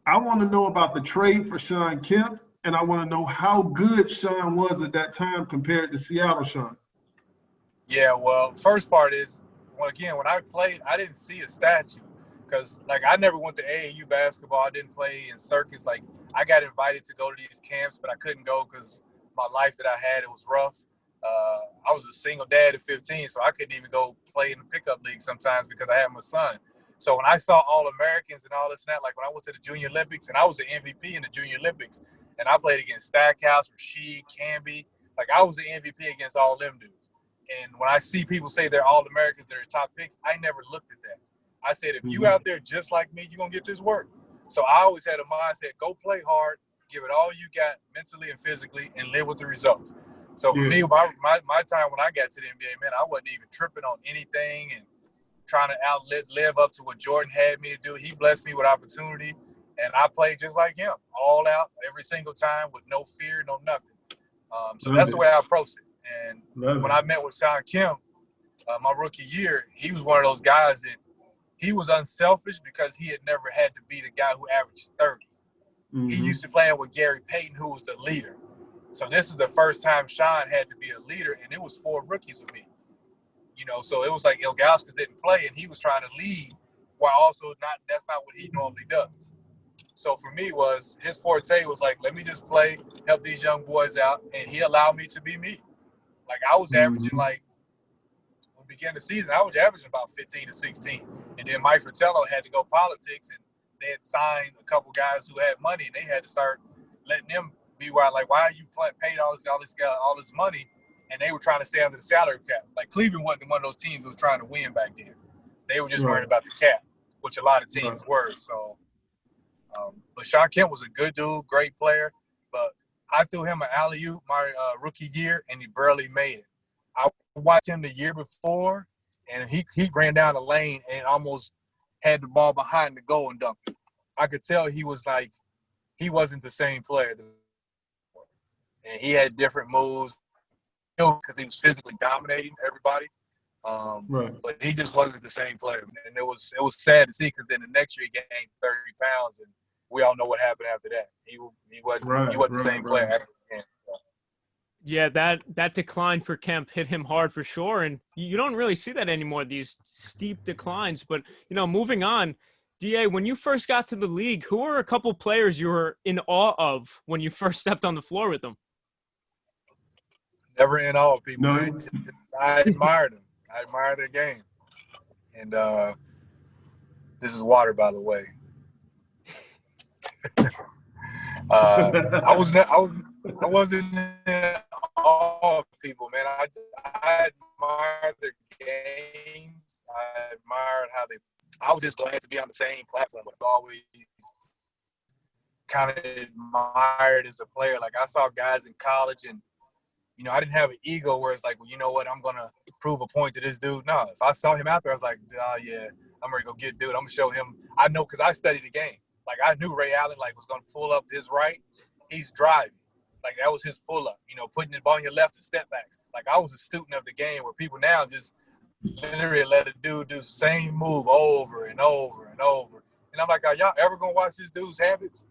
I want to know about the trade for Shawn Kemp, and I want to know how good Shawn was at that time compared to Seattle Shawn. Yeah, well, first part is, well, again, when I played, I didn't see a statue because, like, I never went to AAU basketball. I didn't play in circus. Like, I got invited to go to these camps, but I couldn't go because my life that I had, it was rough. I was a single dad at 15, so I couldn't even go play in the pickup league sometimes because I had my son. So when I saw All-Americans and all this and that, like when I went to the Junior Olympics, and I was the MVP in the Junior Olympics, and I played against Stackhouse, Rasheed, Camby, like I was the MVP against all them dudes. And when I see people say they're All-Americans, they're top picks, I never looked at that. I said, if you out there just like me, you're going to get this work. So I always had a mindset, go play hard, give it all you got mentally and physically, and live with the results. So for me, my time when I got to the NBA, man, I wasn't even tripping on anything and trying to live up to what Jordan had me to do. He blessed me with opportunity, and I played just like him, all out every single time with no fear, no nothing. So that's the way I approached it. And when I met with Shawn Kemp, my rookie year, he was one of those guys that he was unselfish because he had never had to be the guy who averaged 30. He used to play with Gary Payton, who was the leader. So this is the first time Shawn had to be a leader, and it was 4 rookies with me. You know, so it was like Ilgauskas didn't play, and he was trying to lead while also that's not what he normally does. So for me, his forte was like, let me just play, help these young boys out, and he allowed me to be me. Like I was averaging like, when we began the season, I was averaging about 15 to 16. And then Mike Fratello had to go politics, and they had signed a couple guys who had money, and they had to start letting them be wild. Like, why are you paid all this money? And they were trying to stay under the salary cap. Like Cleveland wasn't one of those teams who was trying to win back then. They were just worried about the cap, which a lot of teams were. So, but Shawn Kemp was a good dude, great player. But I threw him an alley-oop my rookie year, and he barely made it. I watched him the year before, and he ran down the lane and almost had the ball behind the goal and dunked it. I could tell he was like, he wasn't the same player. And he had different moves because he was physically dominating everybody. But he just wasn't the same player. And it was sad to see because then the next year he gained 30 pounds, and we all know what happened after that. He wasn't the same player after the game. So. Yeah, that decline for Kemp hit him hard for sure, and you don't really see that anymore, these steep declines. But, you know, moving on, DA, when you first got to the league, who were a couple players you were in awe of when you first stepped on the floor with them? Never in awe of people. No. I admired them. I admire their game. And this is water, by the way. I wasn't in awe of people, man. I admired their games. I admired how they. I was just glad to be on the same platform. I've always kind of admired as a player. Like I saw guys in college, and you know, I didn't have an ego where it's like, well, you know what, I'm gonna prove a point to this dude. No, if I saw him out there, I was like, yeah, I'm ready to go get dude. I'm gonna show him. I know because I studied the game. Like I knew Ray Allen was gonna pull up his right. He's driving. Like that was his pull up. You know, putting the ball on your left and step backs. Like I was a student of the game where people now just literally let a dude do the same move over and over and over. And I'm like, are y'all ever gonna watch this dude's habits?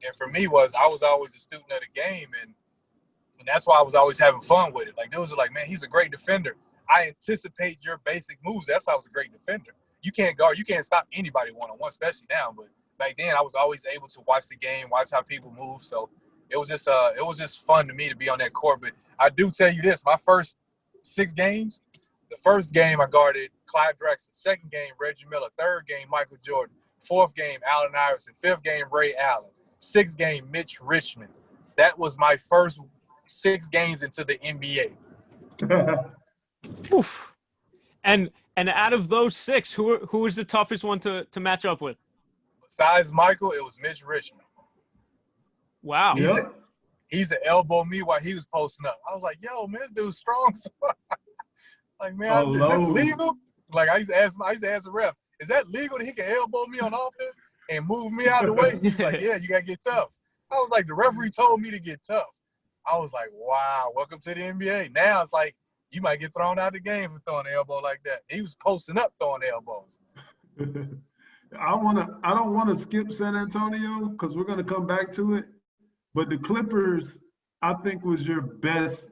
And for me I was always a student of the game, and that's why I was always having fun with it. Like dudes are like, man, he's a great defender. I anticipate your basic moves. That's why I was a great defender. You can't stop anybody one-on-one, especially now. But back then I was always able to watch the game, watch how people move. So it was just fun to me to be on that court. But I do tell you this, my first 6 games, the first game I guarded Clyde Drexler, second game Reggie Miller, third game Michael Jordan, fourth game Allen Iverson, fifth game Ray Allen, sixth game Mitch Richmond. That was my first 6 games into the NBA. Oof. And out of those 6, who was the toughest one to match up with? Besides Michael, it was Mitch Richmond. Wow. He's an elbow me while he was posting up. I was like, yo, man, this dude's strong. Like, man, is this legal? Like, I used to ask the ref, is that legal that he can elbow me on offense and move me out of the way? He's like, yeah, you got to get tough. I was like, the referee told me to get tough. I was like, wow, welcome to the NBA. Now it's like, you might get thrown out of the game for throwing an elbow like that. He was posting up throwing elbows. I don't wanna skip San Antonio because we're gonna come back to it. But the Clippers, I think, was your best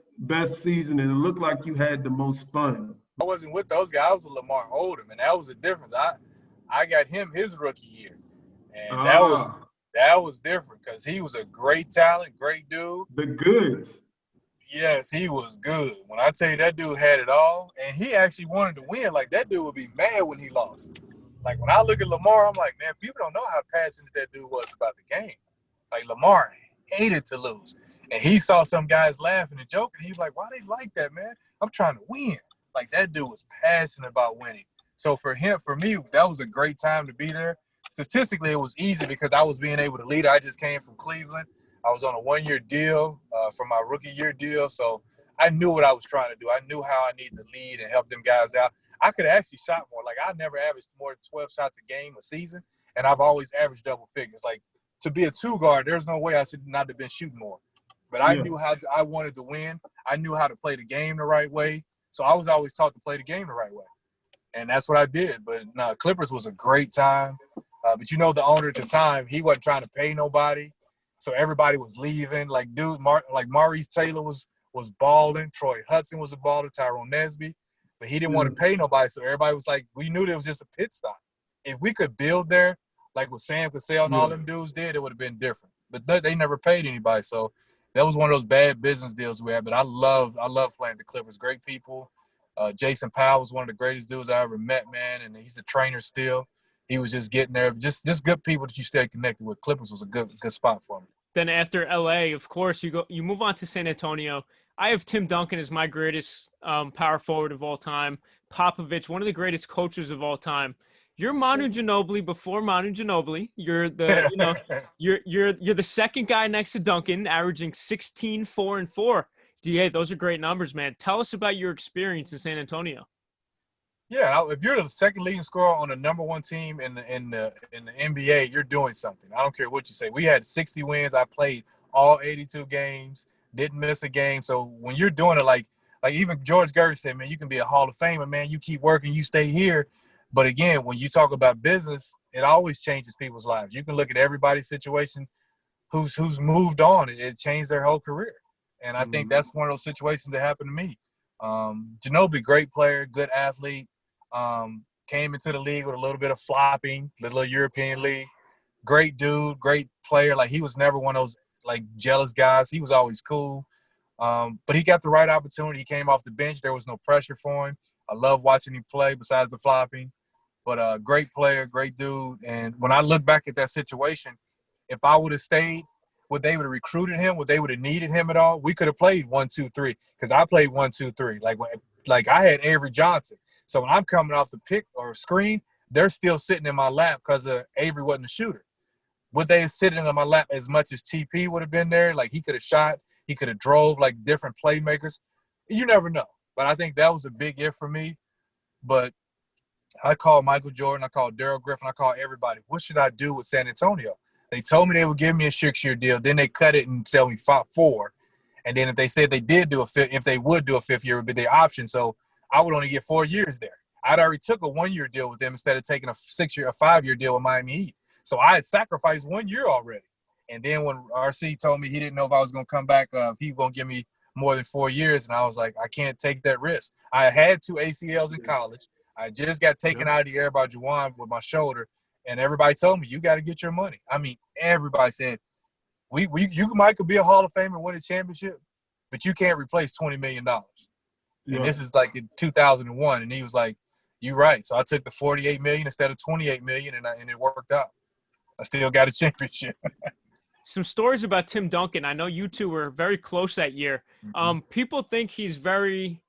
season, and it looked like you had the most fun. I wasn't with those guys. I was with Lamar Odom, and that was the difference. I got him his rookie year, and that was different because he was a great talent, great dude. The goods. Yes, he was good. When I tell you that dude had it all, and he actually wanted to win. Like, that dude would be mad when he lost. Like, when I look at Lamar, I'm like, man, people don't know how passionate that dude was about the game. Like, Lamar hated to lose. And he saw some guys laughing and joking. He was like, why they like that, man? I'm trying to win. Like, that dude was passionate about winning. So for me, that was a great time to be there. Statistically, it was easy because I was being able to lead. I just came from Cleveland. I was on a one-year deal for my rookie year deal. So I knew what I was trying to do. I knew how I needed to lead and help them guys out. I could have actually shot more. Like, I never averaged more than 12 shots a game a season, and I've always averaged double figures. Like, to be a two guard, there's no way I should not have been shooting more. But I knew how I wanted to win. I knew how to play the game the right way. So I was always taught to play the game the right way. And that's what I did. But no, Clippers was a great time. But the owner at the time, he wasn't trying to pay nobody. So everybody was leaving. Like, Maurice Taylor was balling. Troy Hudson was a baller. Tyrone Nesby. But he didn't want to pay nobody. So everybody was like, we knew there was just a pit stop. If we could build there, like what Sam Cassell and all them dudes did, it would have been different. But they never paid anybody. So that was one of those bad business deals we had. But I love playing the Clippers. Great people. Jason Powell was one of the greatest dudes I ever met, man. And he's the trainer still. He was just getting there. Just good people that you stay connected with. Clippers was a good spot for me. Then after LA, of course, you move on to San Antonio. I have Tim Duncan as my greatest power forward of all time. Popovich, one of the greatest coaches of all time. You're Manu Ginobili before Manu Ginobili. You're the you're the second guy next to Duncan, averaging 16, 4, and 4. DA, those are great numbers, man. Tell us about your experience in San Antonio. Yeah, if you're the second leading scorer on the number one team in the NBA, you're doing something. I don't care what you say. We had 60 wins. I played all 82 games, didn't miss a game. So when you're doing it, like even George Gervin said, man, you can be a Hall of Famer, man. You keep working, you stay here. But again, when you talk about business, it always changes people's lives. You can look at everybody's situation who's moved on. It changed their whole career. And I think that's one of those situations that happened to me. Ginobili, great player, good athlete. Came into the league with a little bit of flopping, the little European league. Great dude, great player. Like, he was never one of those, like, jealous guys. He was always cool. But he got the right opportunity. He came off the bench. There was no pressure for him. I love watching him play besides the flopping. But great player, great dude. And when I look back at that situation, if I would have stayed, would they would have recruited him? Would they would have needed him at all? We could have played 1, 2, 3 because I played 1, 2, 3. Like I had Avery Johnson. So when I'm coming off the pick or screen, they're still sitting in my lap because Avery wasn't a shooter. Would they have sitting in my lap as much as TP would have been there? Like, he could have shot, he could have drove, like, different playmakers. You never know. But I think that was a big if for me. But I called Michael Jordan, I called Darryl Griffin, I called everybody. What should I do with San Antonio? They told me they would give me a 6-year deal. Then they cut it and sell me 4. And then if they said they did do if they would do a 5th year, it would be their option. So I would only get 4 years there. I'd already took a 1-year deal with them instead of taking a 5-year deal with Miami Heat. So I had sacrificed 1 year already. And then when RC told me he didn't know if I was going to come back, if he was going to give me more than 4 years, and I was like, I can't take that risk. I had 2 ACLs in college. I just got taken out of the air by Juwan with my shoulder, and everybody told me, you got to get your money. I mean, everybody said, you might could be a Hall of Famer and win a championship, but you can't replace $20 million. And this is like in 2001, and he was like, you're right. So I took the $48 million instead of $28 million, and it worked out. I still got a championship. Some stories about Tim Duncan. I know you two were very close that year. People think he's very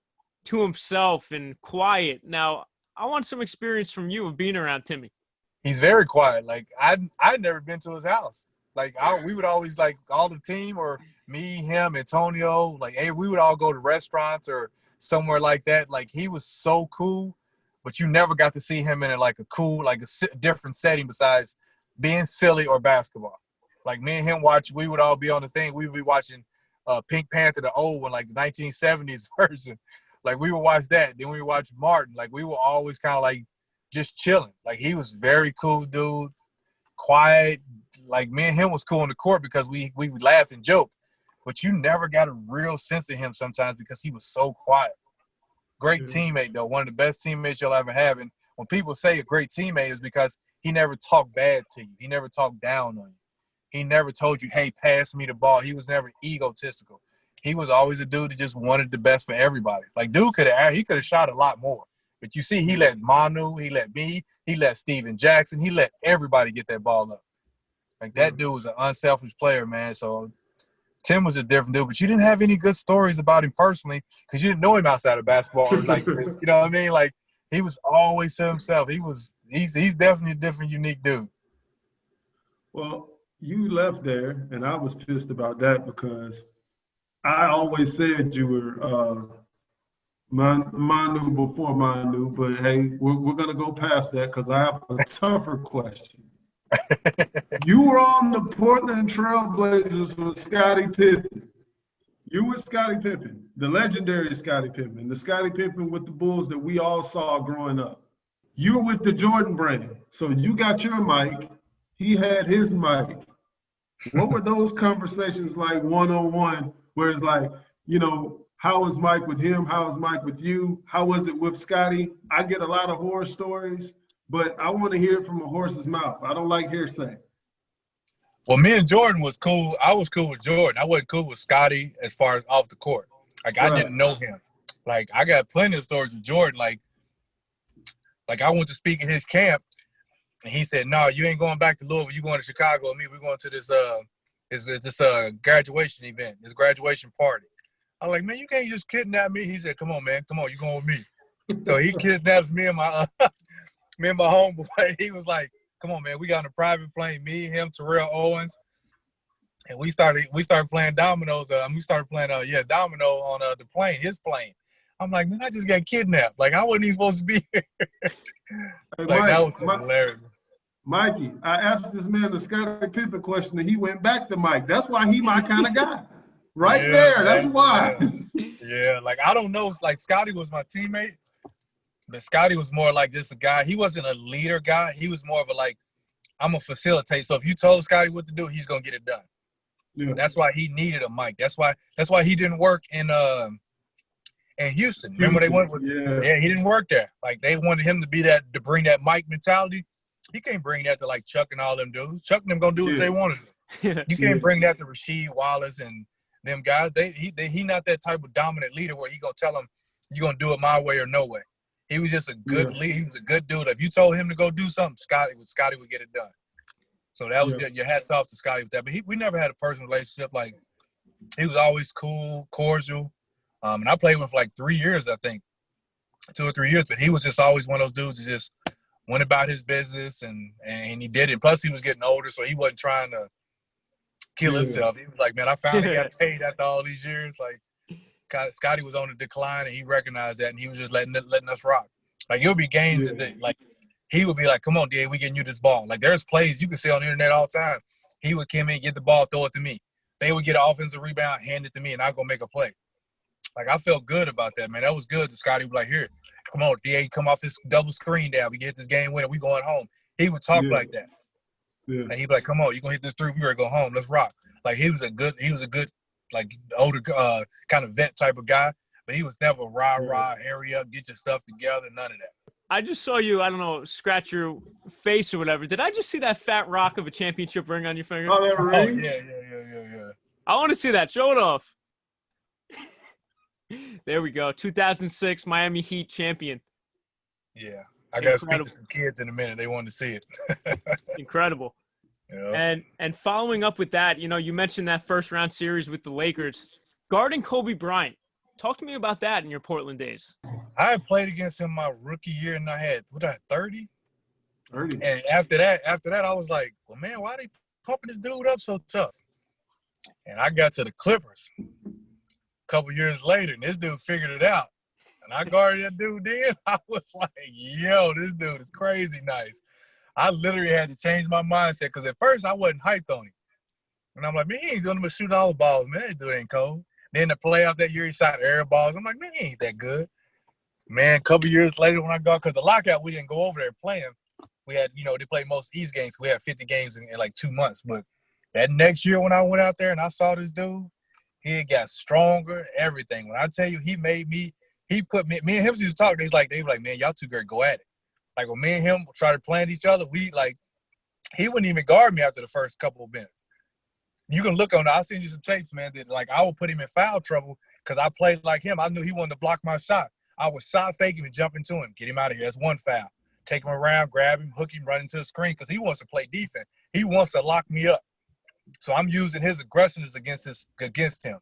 to himself and quiet. Now, I want some experience from you of being around Timmy. He's very quiet. Like, I'd never been to his house. Like, we would always, like, all the team or me, him, Antonio, like, hey, we would all go to restaurants or somewhere like that. Like, he was so cool, but you never got to see him in a different setting besides being silly or basketball. Like, me and him we would all be on the thing. We would be watching Pink Panther, the old one, like the 1970s version. Like, we would watch that. Then we would watch Martin. Like, we were always kind of, like, just chilling. Like, he was very cool dude, quiet. Like, me and him was cool on the court because we laughed and joked. But you never got a real sense of him sometimes because he was so quiet. Great teammate, though. One of the best teammates you'll ever have. And when people say a great teammate, is because he never talked bad to you. He never talked down on you. He never told you, hey, pass me the ball. He was never egotistical. He was always a dude that just wanted the best for everybody. Like, dude could have shot a lot more. But you see, he let Manu, he let me, he let Steven Jackson, he let everybody get that ball up. Like, that dude was an unselfish player, man. So Tim was a different dude, but you didn't have any good stories about him personally because you didn't know him outside of basketball. Like, you know what I mean? Like, he was always to himself. He's definitely a different, unique dude. Well, you left there, and I was pissed about that because I always said you were Manu before Manu, but hey, we're going to go past that because I have a tougher question. You were on the Portland Trail Blazers with Scottie Pippen. You were Scottie Pippen, the legendary Scottie Pippen, the Scottie Pippen with the Bulls that we all saw growing up. You were with the Jordan brand, so you got your mic. He had his mic. What were those conversations like one-on-one, where it's like, you know, how was Mike with him? How was Mike with you? How was it with Scottie? I get a lot of horror stories, but I want to hear it from a horse's mouth. I don't like hearsay. Well, me and Jordan was cool. I was cool with Jordan. I wasn't cool with Scottie as far as off the court. Like, I didn't know him. Like, I got plenty of stories with Jordan. Like I went to speak at his camp, and he said, "No, you ain't going back to Louisville. You going to Chicago with me. We're going to this graduation event, this graduation party." I was like, "Man, you can't just kidnap me." He said, "Come on, man. Come on. You going with me." So he kidnaps me and my homeboy. He was like, "Come on, man. We got on a private plane, me, him, Terrell Owens." And we started playing dominoes. We started playing domino on the plane, his plane. I'm like, man, I just got kidnapped. Like, I wasn't even supposed to be here. Hey, like, that was hilarious. Mikey, I asked this man the Scottie Pippen question, and he went back to Mike. That's why he my kind of guy. There. That's why. Yeah, like, I don't know. Like, Scottie was my teammate, but Scottie was more like this a guy. He wasn't a leader guy. He was more of a, like, I'm a facilitate. So if you told Scottie what to do, he's going to get it done. Yeah. That's why he needed a mic. That's why he didn't work in Houston. Remember they went with he didn't work there. Like, they wanted him to bring that Mike mentality. He can't bring that to, like, Chuck and all them dudes. Chuck and them gonna do what they want to do. You can't bring that to Rasheed Wallace and them guys. He not that type of dominant leader where he gonna tell them you're gonna do it my way or no way. He was just a good leader. He was a good dude. If you told him to go do something, Scottie would get it done. So that was your hats off to Scottie with that. But we never had a personal relationship. Like, he was always cool, cordial. And I played with him for like 3 years, I think, 2 or 3 years. But he was just always one of those dudes that just went about his business and he did it. Plus, he was getting older, so he wasn't trying to kill himself. He was like, man, I finally got paid after all these years. Like, Scottie was on the decline, and he recognized that, and he was just letting us rock. Like, it'll be games that, like, he would be like, come on, D.A., we getting you this ball. Like, there's plays you can see on the internet all the time. He would come in, get the ball, throw it to me. They would get an offensive rebound, hand it to me, and I'd go make a play. Like, I felt good about that, man. That was good. Scottie was like, here, come on, D.A., come off this double screen down. We get this game winner. We going home. He would talk like that. Yeah. Like, he'd be like, come on, you going to hit this three. We ready to go home. Let's rock. Like, he was a good, like, older kind of vet type of guy. But he was never rah, hurry up, get your stuff together, none of that. I just saw you, I don't know, scratch your face or whatever. Did I just see that fat rock of a championship ring on your finger? Oh, that ring? Yeah. I want to see that. Show it off. There we go. 2006 Miami Heat champion. Yeah. I got to speak to some kids in a minute. They wanted to see it. Incredible. Yeah. And following up with that, you know, you mentioned that first round series with the Lakers. Guarding Kobe Bryant. Talk to me about that in your Portland days. I had played against him my rookie year, and I had 30? 30. And after that, I was like, well, man, why are they pumping this dude up so tough? And I got to the Clippers a couple years later, and this dude figured it out. And I guarded that dude then. I was like, yo, this dude is crazy nice. I literally had to change my mindset because at first I wasn't hyped on him. And I'm like, man, he ain't doing but shoot all the balls, man. That dude ain't cold. Then the playoff that year, he shot air balls. I'm like, man, he ain't that good. Man, a couple years later when I got, because the lockout, we didn't go over there playing. We had, they played most East games. We had 50 games in like 2 months. But that next year when I went out there and I saw this dude, he had got stronger, everything. When I tell you, he put me and him used to talk. They were like, man, y'all two great, go at it. Like when me and him started playing each other, he wouldn't even guard me after the first couple of minutes. You can look on it. I'll send you some tapes, man, that like I would put him in foul trouble because I played like him. I knew he wanted to block my shot. I would shot fake him and jump into him, get him out of here. That's one foul. Take him around, grab him, hook him, run into the screen because he wants to play defense. He wants to lock me up. So I'm using his aggressiveness against him,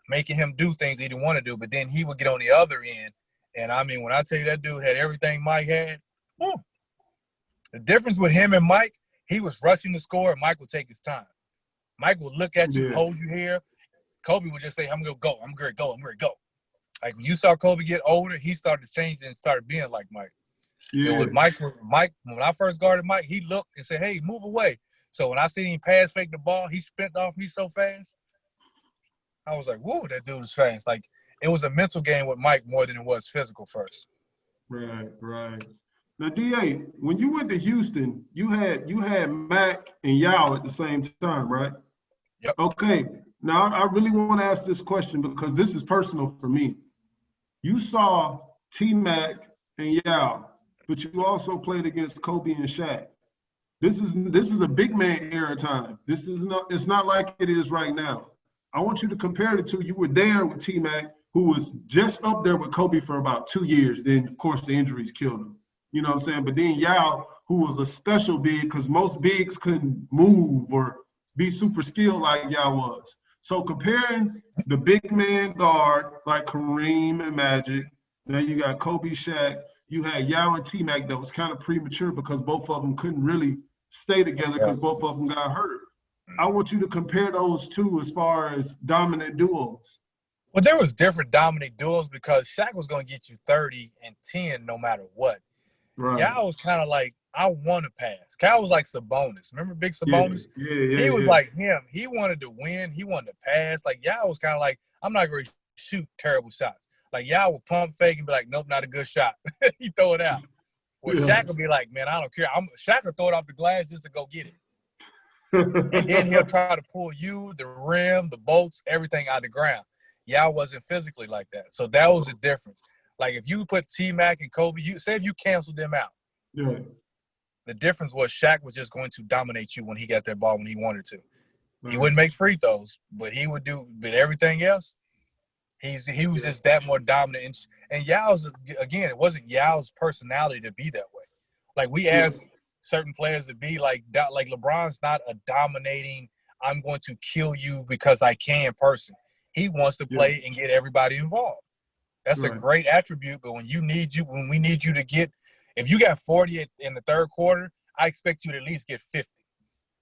making him do things he didn't want to do. But then he would get on the other end. And, I mean, when I tell you that dude had everything Mike had, whew. The difference with him and Mike, he was rushing to score, and Mike would take his time. Mike would look at you, hold you here. Kobe would just say, I'm going to go. I'm going to go. I'm going to go. Like, when you saw Kobe get older, he started to change and started being like Mike. Yeah. And with Mike, when I first guarded Mike, he looked and said, hey, move away. So when I seen him pass fake the ball, he spent off me so fast. I was like, whoa, that dude is fast. Like, it was a mental game with Mike more than it was physical first. Right. Now, D.A., when you went to Houston, you had Mac and Yao at the same time, right? Yep. Okay. Now, I really want to ask this question because this is personal for me. You saw T-Mac and Yao, but you also played against Kobe and Shaq. This is a big man era time. It's not like it is right now. I want you to compare the two. You were there with T-Mac, who was just up there with Kobe for about 2 years. Then, of course, the injuries killed him. You know what I'm saying? But then Yao, who was a special big, because most bigs couldn't move or be super skilled like Yao was. So comparing the big man guard like Kareem and Magic, now you got Kobe, Shaq, you had Yao and T-Mac that was kind of premature because both of them couldn't really stay together because both of them got hurt. I want you to compare those two as far as dominant duos. Well, there was different dominant duos because Shaq was going to get you 30 and 10 no matter what. Right. Yao was kind of like, I want to pass. Cal was like Sabonis. Remember Big Sabonis? Yeah. He was like him. He wanted to win. He wanted to pass. Like, Yao was kind of like, I'm not going to shoot terrible shots. Like, Yao would pump fake and be like, nope, not a good shot. He throw it out. Well, Shaq would be like, man, I don't care. Shaq would throw it off the glass just to go get it. And then he'll try to pull you, the rim, the bolts, everything out of the ground. Yao wasn't physically like that. So that was the difference. Like, if you put T-Mac and Kobe, say if you canceled them out. Yeah. The difference was Shaq was just going to dominate you when he got that ball when he wanted to. He wouldn't make free throws, but he would do – but everything else, he was just that more dominant. And Yao's – again, it wasn't Yao's personality to be that way. Like, we asked certain players to be like LeBron's not a dominating, I'm going to kill you because I can person. He wants to play and get everybody involved. That's a great attribute, but when we need you to get – if you got 40 in the third quarter, I expect you to at least get 50.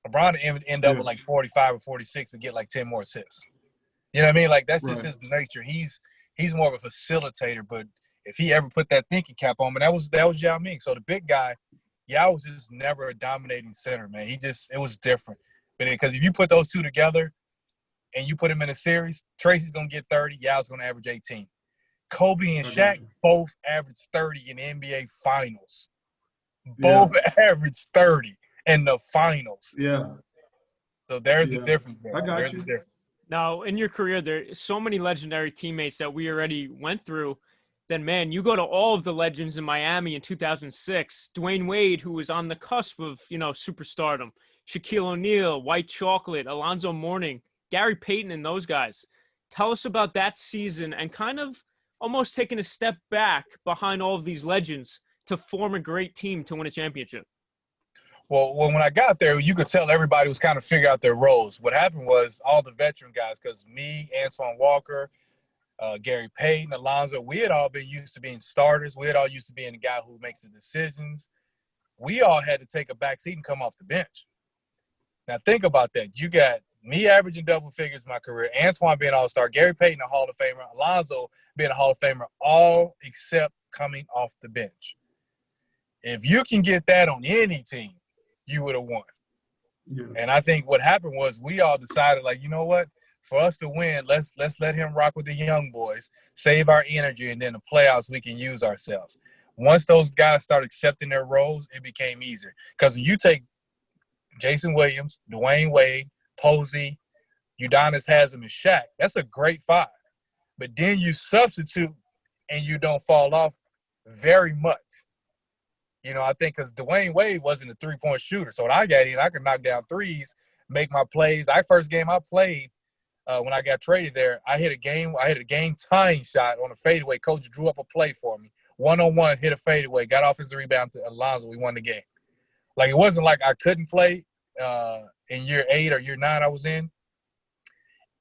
LeBron end up with like 45 or 46 but get like 10 more assists. You know what I mean? Like, that's just his nature. He's more of a facilitator, but if he ever put that thinking cap on, that was Yao Ming. So the big guy, Yao was just never a dominating center, man. It was different. But because if you put those two together and you put them in a series, Tracy's going to get 30, Yao's going to average 18. Kobe and Shaq both averaged 30 in the NBA Finals. Both averaged 30 in the Finals. Yeah. So there's a difference there. I got there's you. a difference. Now, in your career, there's so many legendary teammates that we already went through. Then, man, you go to all of the legends in Miami in 2006. Dwayne Wade, who was on the cusp of, superstardom. Shaquille O'Neal, White Chocolate, Alonzo Mourning, Gary Payton, and those guys. Tell us about that season and kind of almost taking a step back behind all of these legends to form a great team to win a championship. Well, when I got there, you could tell everybody was kind of figuring out their roles. What happened was all the veteran guys, because me, Antoine Walker, Gary Payton, Alonzo, we had all been used to being starters. We had all used to being the guy who makes the decisions. We all had to take a back seat and come off the bench. Now, think about that. You got me averaging double figures in my career, Antoine being an all-star, Gary Payton a Hall of Famer, Alonzo being a Hall of Famer, all except coming off the bench. If you can get that on any team, you would have won. Yeah. And I think what happened was we all decided, like, you know what? for us to win, let's let him rock with the young boys, save our energy, and then the playoffs we can use ourselves. Once those guys start accepting their roles, it became easier. Because when you take Jason Williams, Dwayne Wade, Posey, Udonis Haslem, and Shaq, that's a great five. But then you substitute and you don't fall off very much. I think because Dwayne Wade wasn't a three-point shooter. So when I got in, I could knock down threes, make my plays. First game I played when I got traded there, I hit a game-tying shot on a fadeaway. Coach drew up a play for me. One-on-one, hit a fadeaway, got offensive rebound to Alonzo. We won the game. Like, it wasn't like I couldn't play in year 8 or year 9 I was in.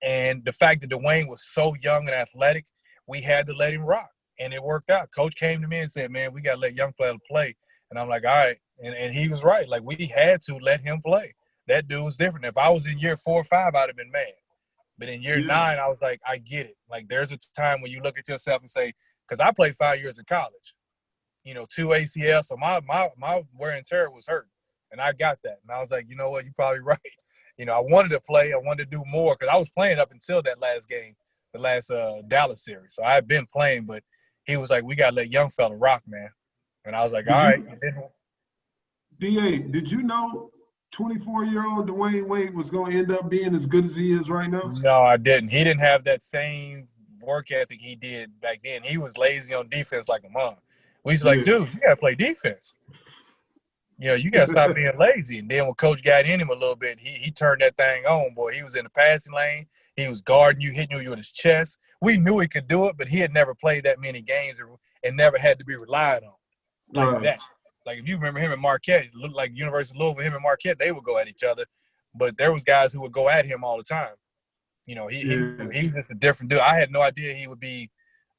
And the fact that Dwayne was so young and athletic, we had to let him rock. And it worked out. Coach came to me and said, man, we got to let young players play. And I'm like, all right. And he was right. Like, we had to let him play. That dude was different. If I was in year 4 or 5, I'd have been mad. But in year 9, I was like, I get it. Like, there's a time when you look at yourself and say, because I played 5 years in college, 2 ACL. So my wear and tear was hurt. And I got that. And I was like, you know what? You're probably right. I wanted to play. I wanted to do more because I was playing up until that last game, the last Dallas series. So I had been playing, but he was like, we got to let young fella rock, man. And I was like, all right. D.A., did you know 24-year-old Dwayne Wade was going to end up being as good as he is right now? No, I didn't. He didn't have that same work ethic he did back then. He was lazy on defense like a mom. We used to be like, dude, you got to play defense. You got to stop being lazy. And then when Coach got in him a little bit, he turned that thing on, boy. He was in the passing lane. He was guarding you, hitting you with his chest. We knew he could do it, but he had never played that many games and never had to be relied on like that. Like, if you remember him and Marquette, it looked like University of Louisville, him and Marquette, they would go at each other. But there was guys who would go at him all the time. He was just a different dude. I had no idea he would be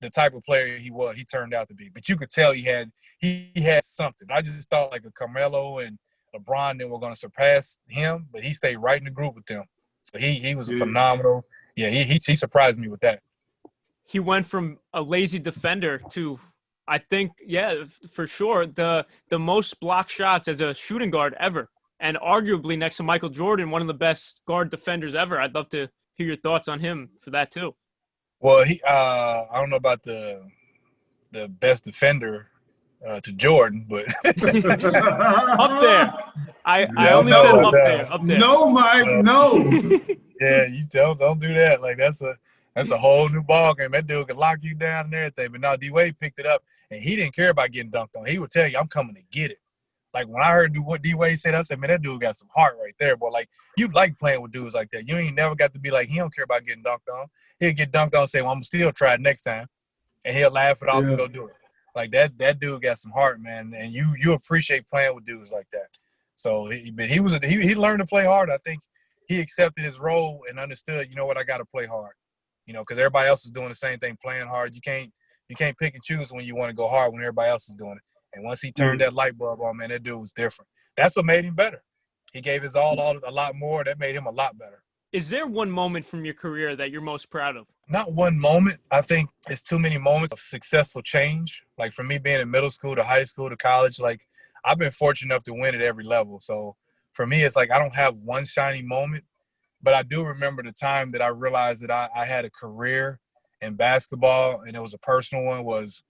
the type of player he turned out to be. But you could tell he had something. I just thought like a Carmelo and LeBron then were going to surpass him, but he stayed right in the group with them. So he was a phenomenal. Yeah, he surprised me with that. He went from a lazy defender to, I think, for sure, the most blocked shots as a shooting guard ever, and arguably next to Michael Jordan, one of the best guard defenders ever. I'd love to hear your thoughts on him for that too. Well, I don't know about the best defender to Jordan, but up there. I only said up there. No, Mike, no. Yeah, you don't do that. Like, that's a whole new ball game. That dude can lock you down and everything. But now D-Wade picked it up, and he didn't care about getting dunked on. He would tell you, I'm coming to get it. Like, when I heard what D-Wade said, I said, man, that dude got some heart right there, boy. Like, you like playing with dudes like that. You ain't never got to be like, he don't care about getting dunked on. He'll get dunked on and say, well, I'm still try it next time. And he'll laugh it off and go do it. Like, that dude got some heart, man. And you appreciate playing with dudes like that. So, he learned to play hard. I think he accepted his role and understood, you know what, I got to play hard. Because everybody else is doing the same thing, playing hard. You can't pick and choose when you want to go hard when everybody else is doing it. And once he turned that light bulb on, man, that dude was different. That's what made him better. He gave his all a lot more. That made him a lot better. Is there one moment from your career that you're most proud of? Not one moment. I think it's too many moments of successful change. Like, for me being in middle school to high school to college, like, I've been fortunate enough to win at every level. So for me, it's like I don't have one shiny moment. But I do remember the time that I realized that I had a career in basketball, and it was a personal one, was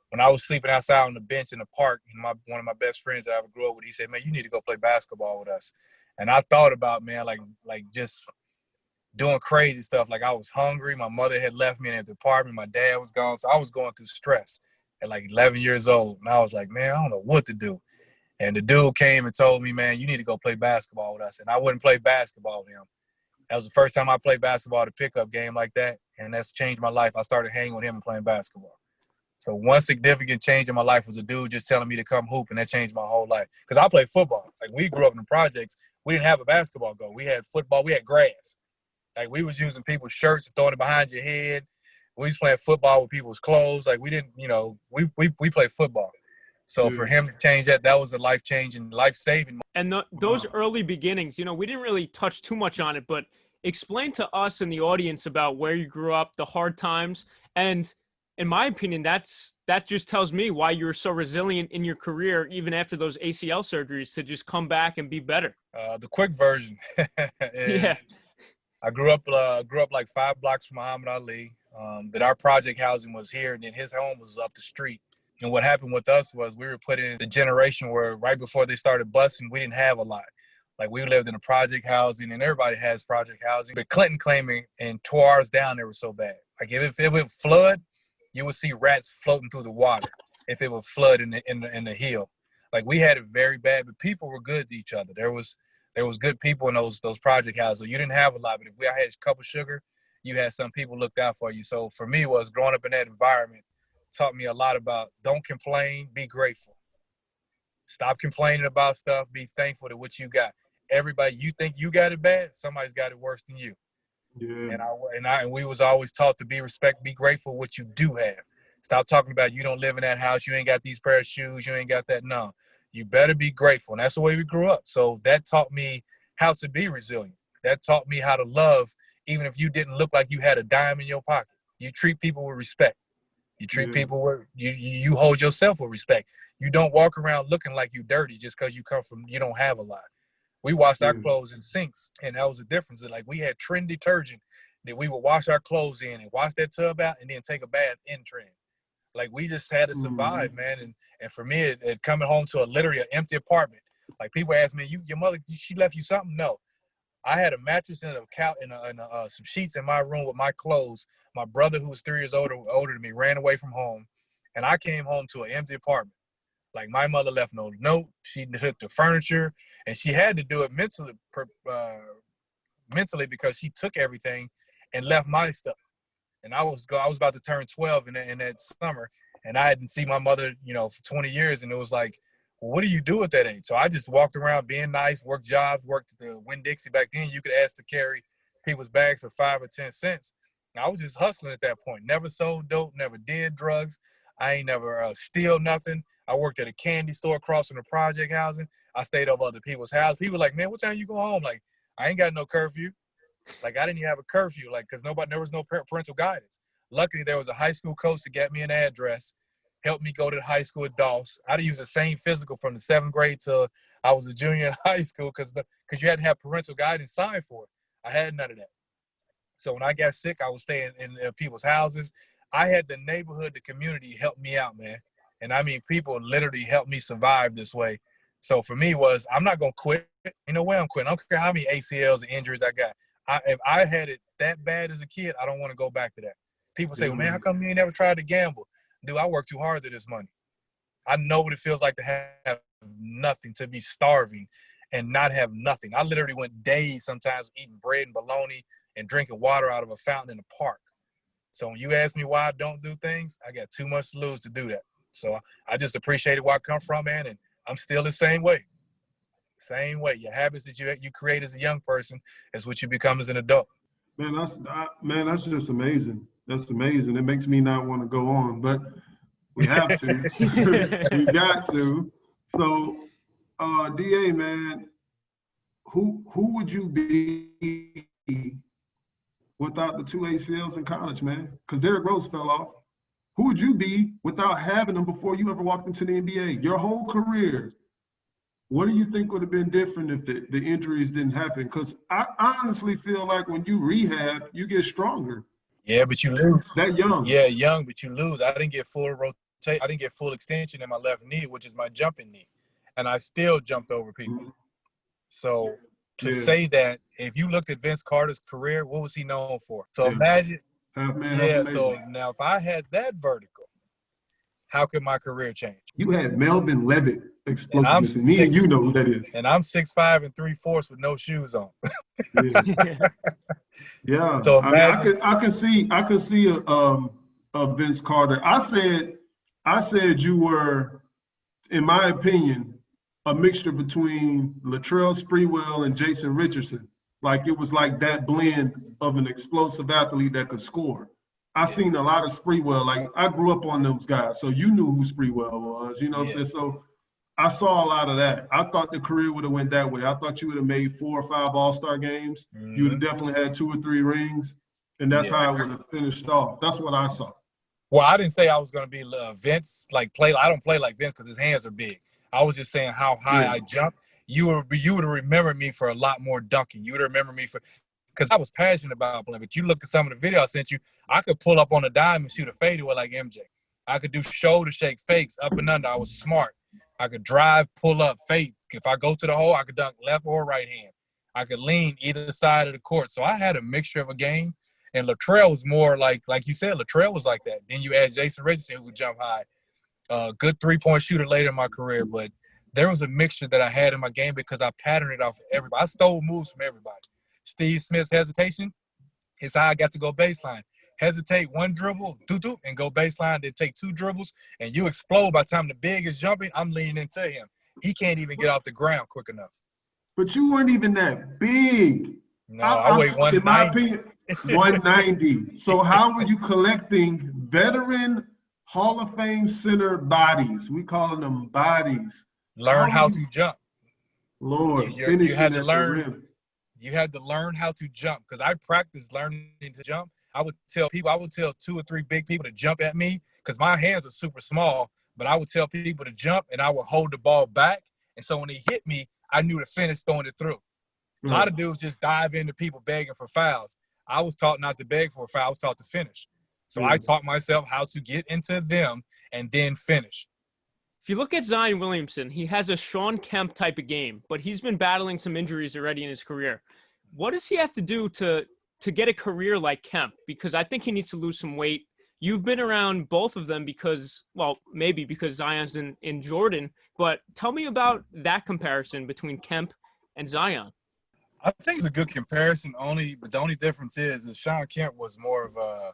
when I was sleeping outside on the bench in the park. And one of my best friends that I ever grew up with, he said, man, you need to go play basketball with us. And I thought about, man, like just doing crazy stuff. Like, I was hungry. My mother had left me in the apartment. My dad was gone. So I was going through stress at like 11 years old. And I was like, man, I don't know what to do. And the dude came and told me, man, you need to go play basketball with us. And I wouldn't play basketball with him. That was the first time I played basketball at a pickup game like that, and that's changed my life. I started hanging with him and playing basketball. So one significant change in my life was a dude just telling me to come hoop, and that changed my whole life. Because I played football. Like, we grew up in the projects. We didn't have a basketball goal. We had football. We had grass. Like, we was using people's shirts and throwing it behind your head. We was playing football with people's clothes. Like, we didn't, we played football. So for him to change that was a life-changing, life-saving. And those early beginnings, we didn't really touch too much on it, but explain to us and the audience about where you grew up, the hard times. And in my opinion, that just tells me why you were so resilient in your career, even after those ACL surgeries, to just come back and be better. The quick version is I grew up like 5 blocks from Muhammad Ali. But our project housing was here, and then his home was up the street. And what happened with us was we were put in the generation where right before they started busing, we didn't have a lot. Like we lived in a project housing, and everybody has project housing. But Clinton claiming and tore ours down, they were so bad. Like if it would flood, you would see rats floating through the water. If it would flood in the hill, like we had it very bad. But people were good to each other. There was good people in those project houses. So you didn't have a lot, but if I had a cup of sugar, you had some people looked out for you. So for me, was growing up in that environment taught me a lot about don't complain, be grateful. Stop complaining about stuff. Be thankful to what you got. Everybody, you think you got it bad, somebody's got it worse than you. Yeah. And we was always taught to be grateful what you do have. Stop talking about you don't live in that house, you ain't got these pair of shoes, you ain't got that. No, you better be grateful. And that's the way we grew up. So that taught me how to be resilient. That taught me how to love, even if you didn't look like you had a dime in your pocket. You treat people with respect. You treat people with you hold yourself with respect. You don't walk around looking like you dirty just because you don't have a lot. We washed our clothes in sinks, and that was the difference. Like we had Trend detergent that we would wash our clothes in and wash that tub out and then take a bath in Trend. Like we just had to survive, man. And for me, it coming home to literally an empty apartment. Like people ask me, your mother, she left you something? No. I had a mattress and a couch and some sheets in my room with my clothes. My brother, who was 3 years older than me, ran away from home, and I came home to an empty apartment. Like my mother left no note. She took the furniture, and she had to do it mentally because she took everything and left my stuff. And I was about to turn 12 in that summer, and I hadn't seen my mother, for 20 years, and it was like, well, what do you do at that age? So I just walked around being nice, worked jobs, worked at the Winn-Dixie. Back then, you could ask to carry people's bags for 5 or 10 cents. And I was just hustling at that point. Never sold dope, never did drugs. I ain't never steal nothing. I worked at a candy store across from the project housing. I stayed over other people's houses. People like, man, what time you go home? Like, I ain't got no curfew. Like, I didn't even have a curfew, like, because there was no parental guidance. Luckily, there was a high school coach that got me an address, helped me go to the high school at Doss. I had to use the same physical from the 7th grade till I was a junior in high school because you had to have parental guidance signed for it. I had none of that. So when I got sick, I was staying in people's houses. I had the neighborhood, the community help me out, man. And I mean, people literally helped me survive this way. So for me I'm not going to quit. Ain't no way I'm quitting. I don't care how many ACLs and injuries I got. If I had it that bad as a kid, I don't want to go back to that. People say, well, man, how come you ain't never tried to gamble? Dude, I work too hard to this money. I know what it feels like to have nothing, to be starving and not have nothing. I literally went days sometimes eating bread and bologna and drinking water out of a fountain in the park. So when you ask me why I don't do things, I got too much to lose to do that. So I just appreciated where I come from, man, and I'm still the same way. Same way. Your habits that you create as a young person is what you become as an adult. Man, that's just amazing. That's amazing. It makes me not want to go on, but we have to. We got to. So, DA, man, who would you be without the 2 ACLs in college, man? Because Derrick Rose fell off. Who would you be without having them before you ever walked into the NBA? Your whole career. What do you think would have been different if the injuries didn't happen? Because I honestly feel like when you rehab, you get stronger. Yeah, but you lose. That young. Yeah, young, but you lose. I didn't get full rotation. I didn't get full extension in my left knee, which is my jumping knee. And I still jumped over people. Mm-hmm. So to say that, if you looked at Vince Carter's career, what was he known for? So imagine. So now if I had that vertical, how could my career change? You had Melvin Levitt explosiveness, and me and you know who that is. And I'm 6'5" 3/4 with no shoes on. Yeah. So I can see a Vince Carter. I said you were, in my opinion, a mixture between Latrell Sprewell and Jason Richardson. Like it was like that blend of an explosive athlete that could score. I seen a lot of Sprewell. Like I grew up on those guys, so you knew who Sprewell was. You know what I'm saying? So I saw a lot of that. I thought the career would have went that way. I thought you would have made 4 or 5 All-Star games. Mm-hmm. You would have definitely had 2 or 3 rings, and that's how it would have finished off. That's what I saw. Well, I didn't say I was going to be Vince, like play. I don't play like Vince because his hands are big. I was just saying how high I jumped. You would remember me for a lot more dunking. You would remember me for because I was passionate about playing. But you look at some of the video I sent you, I could pull up on a dime and shoot a fadeaway like MJ. I could do shoulder shake fakes up and under. I was smart. I could drive, pull up, fake. If I go to the hole, I could dunk left or right hand. I could lean either side of the court. So I had a mixture of a game. And Latrell was more like you said, Latrell was like that. Then you add Jason Richardson, who would jump high. Good three-point shooter later in my career. But there was a mixture that I had in my game because I patterned it off of everybody. I stole moves from everybody. Steve Smith's hesitation is how I got to go baseline. Hesitate one dribble, doo-doo, and go baseline, then take two dribbles, and you explode. By the time the big is jumping, I'm leaning into him. He can't even get off the ground quick enough. But you weren't even that big. No, I weigh 190. In my opinion, 190. So how were you collecting veteran Hall of Fame center bodies? We calling them bodies. Learn how to jump. Lord, you had to learn. You had to learn how to jump because I practiced learning to jump. I would tell 2 or 3 big people to jump at me because my hands are super small, but I would tell people to jump and I would hold the ball back. And so when they hit me, I knew to finish throwing it through. A lot of dudes just dive into people begging for fouls. I was taught not to beg for a foul. I was taught to finish. So I taught myself how to get into them and then finish. If you look at Zion Williamson, he has a Shawn Kemp type of game, but he's been battling some injuries already in his career. What does he have to do to get a career like Kemp? Because I think he needs to lose some weight. You've been around both of them because, well, maybe because Zion's in Jordan, but tell me about that comparison between Kemp and Zion. I think it's a good comparison but the only difference is Shawn Kemp was more of a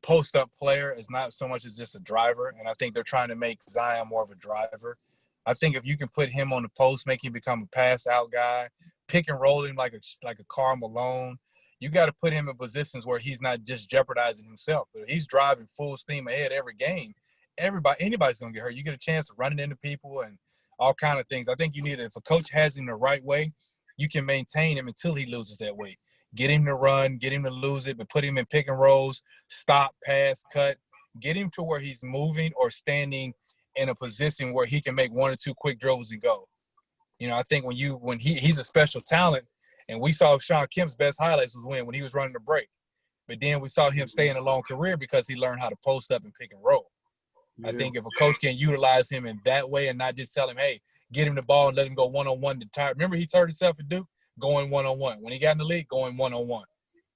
post-up player. It's not so much as just a driver, and I think they're trying to make Zion more of a driver. I think if you can put him on the post, make him become a pass-out guy, pick and roll him like a Karl Malone, you got to put him in positions where he's not just jeopardizing himself. But if he's driving full steam ahead every game, anybody's going to get hurt. You get a chance of running into people and all kind of things. I think if a coach has him the right way, you can maintain him until he loses that weight. Get him to run, get him to lose it, but put him in pick and rolls, stop, pass, cut. Get him to where he's moving or standing in a position where he can make 1 or 2 quick dribbles and go. You know, I think when he's a special talent, and we saw Shawn Kemp's best highlights was when he was running the break. But then we saw him stay in a long career because he learned how to post up and pick and roll. Yeah. I think if a coach can utilize him in that way and not just tell him, hey, get him the ball and let him go one-on-one to tire. Remember he turned himself at Duke? Going one-on-one. When he got in the league, going one-on-one.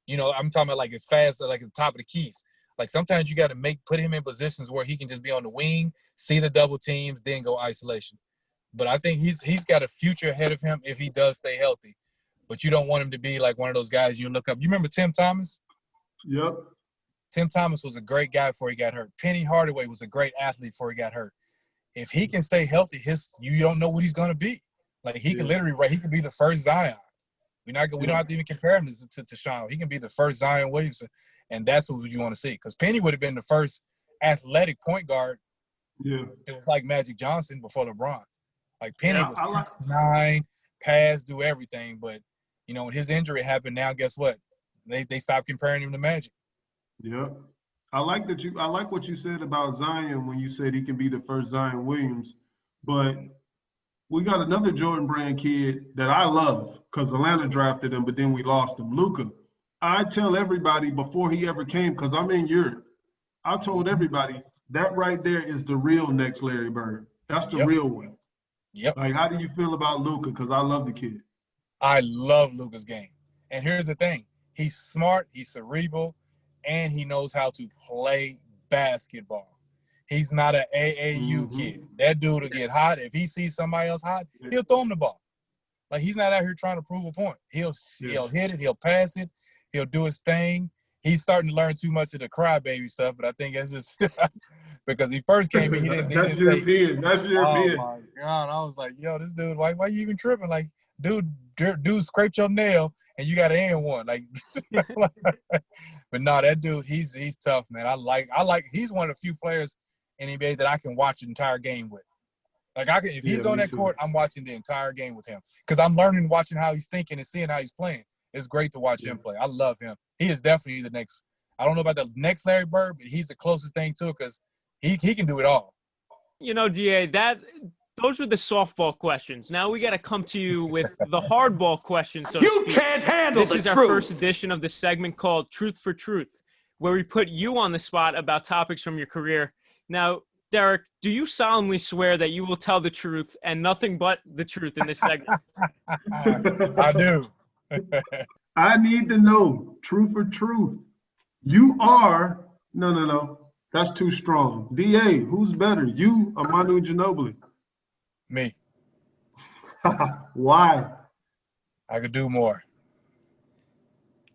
You know, I'm talking about like as fast like at the top of the keys. Like sometimes you got to put him in positions where he can just be on the wing, see the double teams, then go isolation. But I think he's got a future ahead of him if he does stay healthy. But you don't want him to be like one of those guys you look up. You remember Tim Thomas? Yep. Tim Thomas was a great guy before he got hurt. Penny Hardaway was a great athlete before he got hurt. If he can stay healthy, you don't know what he's going to be. Like he could he could be the first Zion. We don't have to even compare him to Shawn. He can be the first Zion Williamson, and that's what you want to see. Because Penny would have been the first athletic point guard. Yeah. It was like Magic Johnson before LeBron. Like Penny was 6'9", pass, do everything. But, you know, when his injury happened, now guess what? They stopped comparing him to Magic. Yeah. I like what you said about Zion when you said he can be the first Zion Williams. But we got another Jordan Brand kid that I love because Atlanta drafted him, but then we lost him, Luka. I tell everybody before he ever came, because I'm in Europe, I told everybody that right there is the real next Larry Bird. That's the real one. Yep. Like, how do you feel about Luka? Because I love the kid. I love Luka's game. And here's the thing. He's smart, he's cerebral, and he knows how to play basketball. He's not an AAU kid. That dude will get hot. If he sees somebody else hot, he'll throw him the ball. Like, he's not out here trying to prove a point. He'll hit it. He'll pass it. He'll do his thing. He's starting to learn too much of the crybaby stuff, but I think it's just because he first came in, he didn't. That's European. That's European. Oh, my God. I was like, yo, this dude, why you even tripping? Like, dude scraped your nail, and you got an and one. Like, but no, that dude, he's tough, man. I like. He's one of the few players in NBA that I can watch the entire game with. Like, if he's on that court, I'm watching the entire game with him because I'm learning, watching how he's thinking and seeing how he's playing. It's great to watch him play. I love him. He is definitely the next. I don't know about the next Larry Bird, but he's the closest thing to it because he can do it all. You know, DA, that those were the softball questions. Now we got to come to you with the hardball questions. So You can't handle this the is our truth. first edition of the segment called Truth for Truth, where we put you on the spot about topics from your career. Now, Derek, do you solemnly swear that you will tell the truth and nothing but the truth in this segment? I do. I need to know, truth or truth. You are, no. That's too strong. DA, who's better, you or Manu Ginobili? Me. Why? I could do more.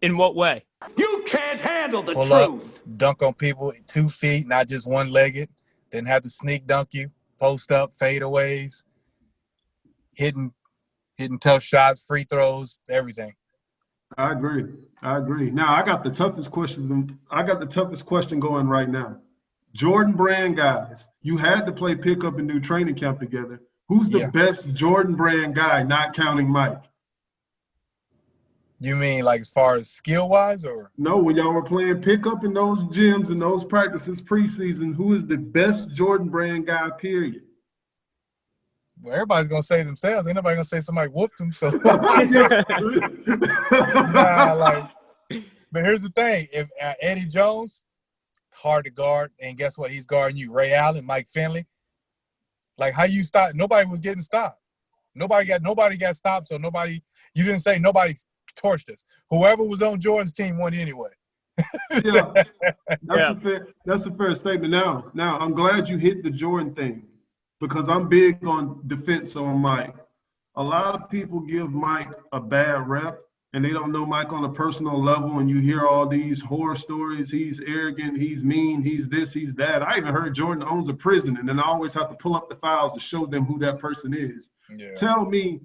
In what way? You can't handle the Pull truth. up, dunk on people 2 feet, not just one-legged. Didn't have to sneak dunk you, post up, fadeaways, hitting tough shots, free throws, everything. I agree. Now I got the toughest question. Going right now. Jordan Brand guys, you had to play pickup and do training camp together. Who's the best Jordan Brand guy, not counting Mike? You mean like as far as skill-wise, or? No, when y'all were playing pickup in those gyms and those practices preseason, who is the best Jordan Brand guy, period? Well, everybody's going to say themselves. Ain't nobody going to say somebody whooped them. So. But here's the thing. If Eddie Jones, hard to guard, and guess what? He's guarding you. Ray Allen, Mike Finley. Like, how you stop? Nobody was getting stopped. Nobody got stopped, so you didn't say nobody torched us. Whoever was on Jordan's team won anyway. That's a fair statement. Now, I'm glad you hit the Jordan thing because I'm big on defense on Mike. A lot of people give Mike a bad rep, and they don't know Mike on a personal level, and you hear all these horror stories. He's arrogant, he's mean, he's this, he's that. I even heard Jordan owns a prison, and then I always have to pull up the files to show them who that person is. Yeah. Tell me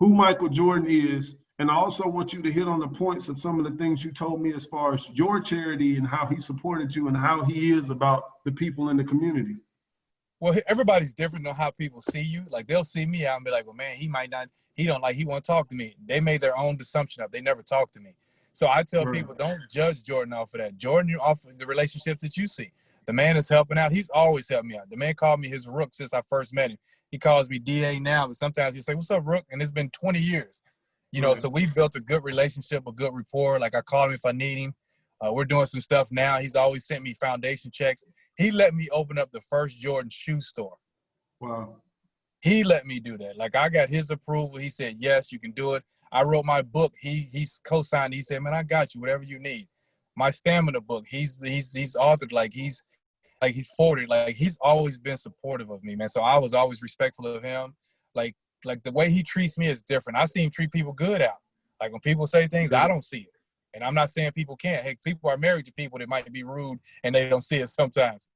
who Michael Jordan is, and I also want you to hit on the points of some of the things you told me as far as your charity and how he supported you and how he is about the people in the community. Well, everybody's different on how people see you. Like, they'll see me out and be like, well, man, he won't talk to me. They made their own assumption up. They never talk to me. So I tell people, don't judge Jordan off of that. Jordan, you're off of the relationship that you see. The man is helping out. He's always helped me out. The man called me his Rook since I first met him. He calls me DA now, but sometimes he'll say, what's up, Rook? And it's been 20 years. So we built a good relationship, a good rapport. Like, I call him if I need him. We're doing some stuff now. He's always sent me foundation checks. He let me open up the first Jordan shoe store. Wow. He let me do that. Like, I got his approval. He said, yes, you can do it. I wrote my book. He's co-signed. He said, man, I got you, whatever you need. My stamina book, he's authored, like he's 40. Like, he's always been supportive of me, man. So I was always respectful of him. Like the way he treats me is different. I see him treat people good out. Like, when people say things, I don't see it. And I'm not saying people can't. Hey, people are married to people that might be rude and they don't see it sometimes.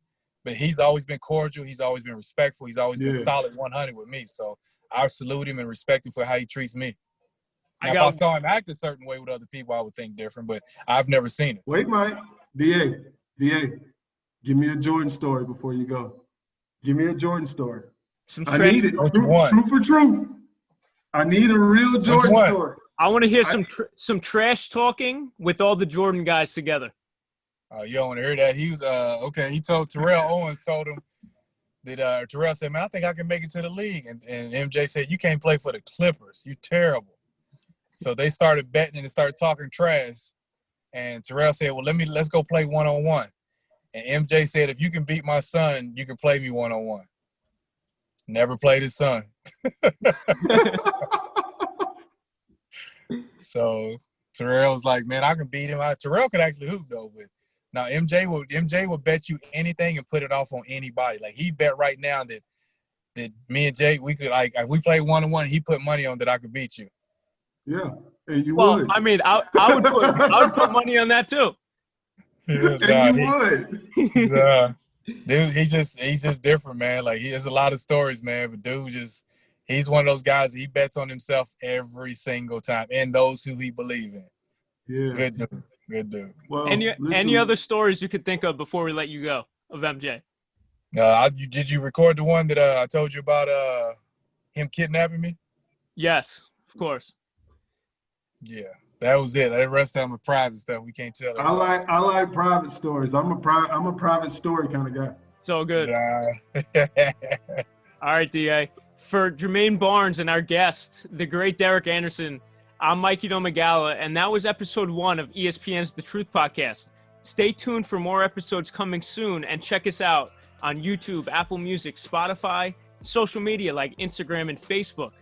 But he's always been cordial. He's always been respectful. He's always been solid 100 with me. So I salute him and respect him for how he treats me. Now, if I saw him act a certain way with other people, I would think different, but I've never seen it. Wait, Mike. DA, give me a Jordan story before you go. Give me a Jordan story. I need it. Truth for truth. I need a real Jordan story. I want to hear some trash talking with all the Jordan guys together. Oh, you don't want to hear that? He was okay. He told Terrell Owens told him that Terrell said, "Man, I think I can make it to the league." And MJ said, "You can't play for the Clippers. You terrible." So they started betting and started talking trash. And Terrell said, "Well, let's go play 1-on-1." And MJ said, "If you can beat my son, you can play me 1-on-1." Never played his son. So Terrell was like, man, I can beat him. Terrell could actually hoop though, but now MJ will bet you anything and put it off on anybody. Like, he bet right now that me and Jay, we could, like, if we play 1-on-1, he put money on that I could beat you. Yeah, and you would. Well, I mean, I would put money on that too. Yeah, and you would. Dude, he's just different, man. Like, he has a lot of stories, man. But dude, he's one of those guys. He bets on himself every single time, and those who he believes in. Yeah, good dude. Well, any other stories you could think of before we let you go of MJ? Did you record the one that I told you about him kidnapping me? Yes, of course. Yeah, that was it. The rest of them are private stuff. We can't tell. I like private stories. I'm a private story kind of guy. So good. All right, DA. For Jermaine Barnes and our guest, the great Derek Anderson, I'm Mikey Domagala, and that was episode 1 of ESPN's The Truth Podcast. Stay tuned for more episodes coming soon, and check us out on YouTube, Apple Music, Spotify, social media like Instagram and Facebook.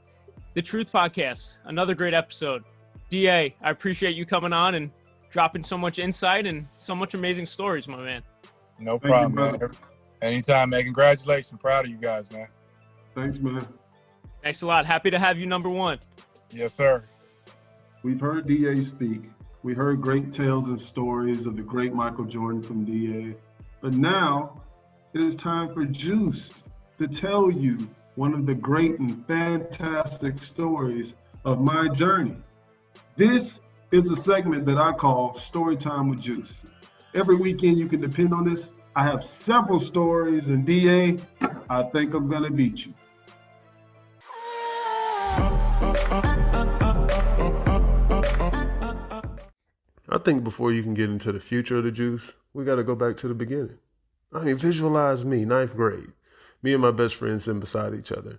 The Truth Podcast, another great episode. DA, I appreciate you coming on and dropping so much insight and so much amazing stories, my man. No problem, man. Anytime, man. Congratulations. Proud of you guys, man. Thanks, man. Thanks a lot. Happy to have you number 1. Yes, sir. We've heard DA speak. We heard great tales and stories of the great Michael Jordan from DA. But now it is time for Juice to tell you one of the great and fantastic stories of my journey. This is a segment that I call Story Time with Juice. Every weekend you can depend on this. I have several stories, and DA, I think I'm gonna beat you. I think before you can get into the future of the Juice, we got to go back to the beginning. I mean, visualize me, 9th grade. Me and my best friend sitting beside each other.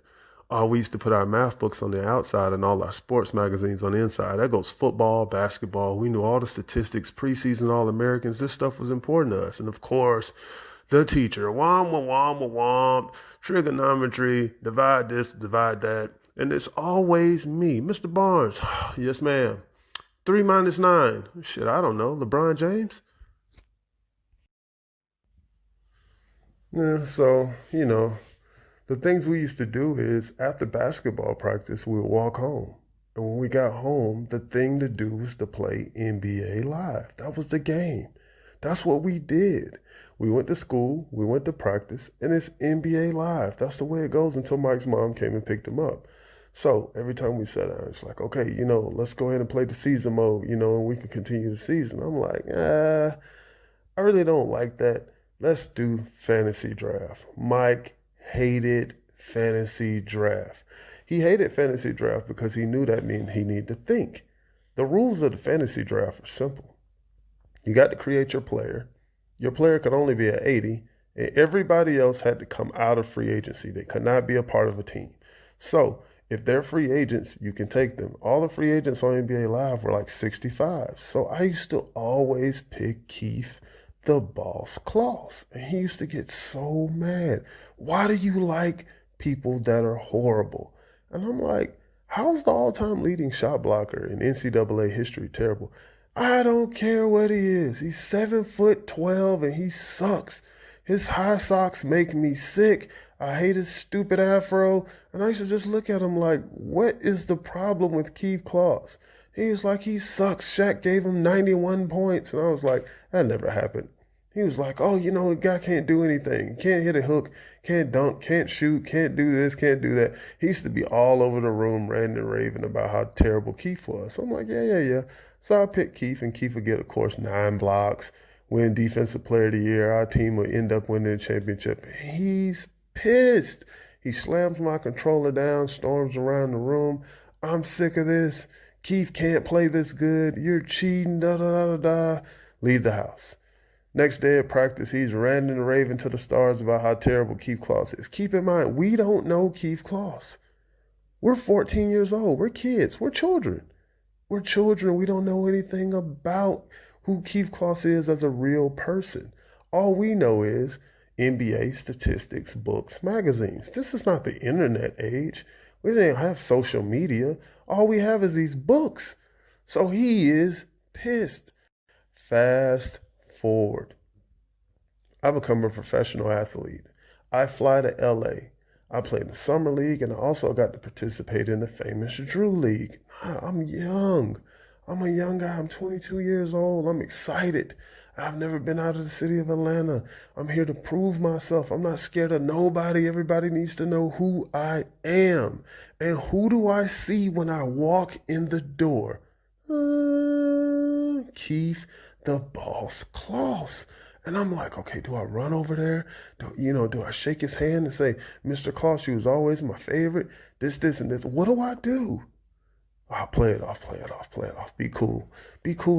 We used to put our math books on the outside and all our sports magazines on the inside. That goes football, basketball. We knew all the statistics, preseason All-Americans. This stuff was important to us. And of course, the teacher, womp, womp, womp, womp, trigonometry, divide this, divide that. And it's always me, Mr. Barnes. Yes, ma'am. 3 minus 9. Shit, I don't know. LeBron James? Yeah, so, the things we used to do is after basketball practice, we would walk home. And when we got home, the thing to do was to play NBA Live. That was the game. That's what we did. We went to school, we went to practice, and it's NBA Live. That's the way it goes until Mike's mom came and picked him up. So every time we sat down, it's like, okay, let's go ahead and play the season mode, and we can continue the season. I'm like, I really don't like that. Let's do fantasy draft. Mike hated fantasy draft. He hated fantasy draft because he knew that meant he needed to think. The rules of the fantasy draft are simple. You got to create your player. Your player could only be at 80, and everybody else had to come out of free agency. They could not be a part of a team. So if they're free agents, you can take them. All the free agents on NBA Live were like 65. So I used to always pick Keith, the boss Claus. And he used to get so mad. Why do you like people that are horrible? And I'm like, how's the all-time leading shot blocker in NCAA history terrible? I don't care what he is. He's 7'12" and he sucks. His high socks make me sick. I hate his stupid afro. And I used to just look at him like, what is the problem with Keith Claus? He was like, he sucks. Shaq gave him 91 points. And I was like, that never happened. He was like, oh, a guy can't do anything. He can't hit a hook, can't dunk, can't shoot, can't do this, can't do that. He used to be all over the room ranting and raving about how terrible Keith was. So I'm like, yeah. So I picked Keith, and Keith would get, of course, 9 blocks, win Defensive Player of the Year. Our team would end up winning the championship. He's pissed. He slams my controller down, storms around the room. I'm sick of this. Keith can't play this good. You're cheating, da-da-da-da-da. Leave the house. Next day at practice, he's ranting and raving to the stars about how terrible Keith Claus is. Keep in mind, we don't know Keith Claus. We're 14 years old. We're kids. We're children. We're children. We don't know anything about who Keith Claus is as a real person. All we know is NBA statistics, books, magazines. This is not the internet age. We didn't have social media. All we have is these books. So he is pissed. Fast forward. I become a professional athlete. I fly to LA. I play in the Summer League, and I also got to participate in the famous Drew League. I'm young. I'm a young guy. I'm 22 years old. I'm excited. I've never been out of the city of Atlanta. I'm here to prove myself. I'm not scared of nobody. Everybody needs to know who I am. And who do I see when I walk in the door? Keith, the boss Claus. And I'm like, okay, do I run over there? Do I shake his hand and say, Mr. Claus, you was always my favorite, this, and this. What do I do? I'll play it off. Be cool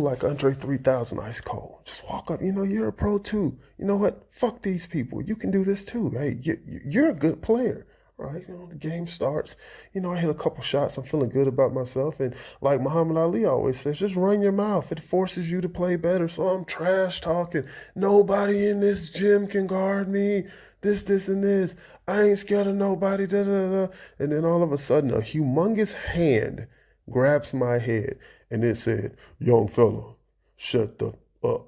like Andre 3000, ice cold. Just walk up, you're a pro too. You know what? Fuck these people. You can do this too. Hey, you're a good player. right? The game starts. I hit a couple shots. I'm feeling good about myself. And like Muhammad Ali always says, just run your mouth. It forces you to play better. So I'm trash talking. Nobody in this gym can guard me. This, and this. I ain't scared of nobody. Da, da, da. And then all of a sudden, a humongous hand grabs my head. And it said, young fella, shut the up.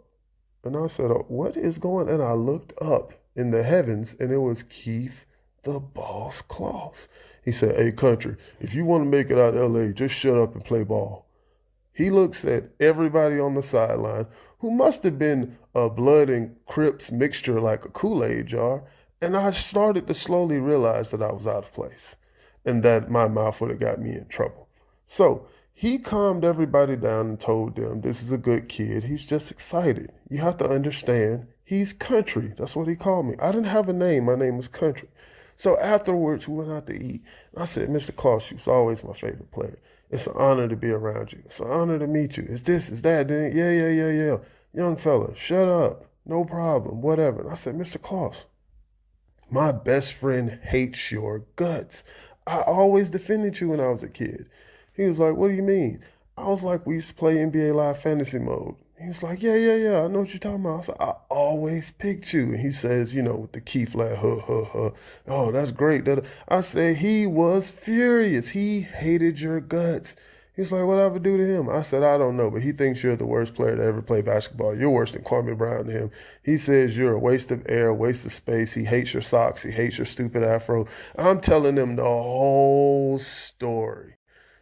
And I said, what is going on? And I looked up in the heavens, and it was Keith the Boss Claus. He said, hey, country, if you want to make it out of L.A., just shut up and play ball. He looks at everybody on the sideline, who must have been a blood and Crips mixture like a Kool-Aid jar, and I started to slowly realize that I was out of place and that my mouth would have got me in trouble. So he calmed everybody down and told them, this is a good kid. He's just excited. You have to understand, he's Country. That's what he called me. I didn't have a name. My name was Country. So afterwards, we went out to eat. And I said, Mr. Claus, you was always my favorite player. It's an honor to be around you. It's an honor to meet you. It's this, it's that. Yeah. Young fella, shut up. No problem, whatever. And I said, Mr. Claus, my best friend hates your guts. I always defended you when I was a kid. He was like, what do you mean? I was like, we used to play NBA Live Fantasy Mode. He was like, yeah, I know what you're talking about. I said, I always picked you. And he says, with the Keith laugh, oh, that's great. I said, he was furious. He hated your guts. He's like, what I would do to him? I said, I don't know, but he thinks you're the worst player to ever play basketball. You're worse than Kwame Brown to him. He says you're a waste of air, a waste of space. He hates your socks. He hates your stupid afro. I'm telling him the whole story.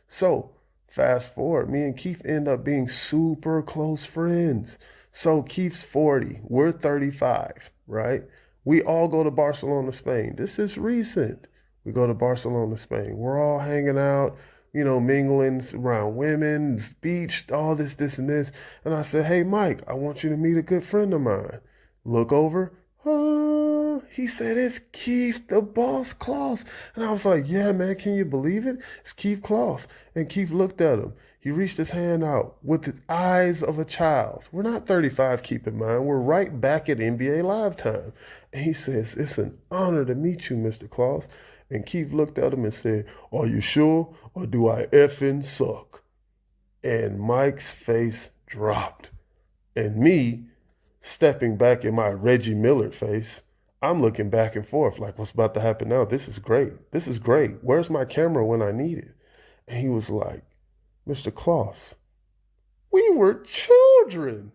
So fast forward, me and Keith end up being super close friends. So Keith's 40, we're 35, right? We all go to Barcelona, Spain. This is recent. We go to Barcelona, Spain. We're all hanging out, mingling around women, beach, all this, and this. And I said, hey, Mike, I want you to meet a good friend of mine. Look over. He said, it's Keith the Boss Claus. And I was like, yeah, man, can you believe it? It's Keith Claus. And Keith looked at him. He reached his hand out with the eyes of a child. We're not 35, keep in mind. We're right back at NBA Live time. And he says, it's an honor to meet you, Mr. Claus. And Keith looked at him and said, are you sure, or do I effing suck? And Mike's face dropped. And me, stepping back in my Reggie Miller face, I'm looking back and forth like, what's about to happen now? This is great. This is great. Where's my camera when I need it? And he was like, Mr. Claus, we were children.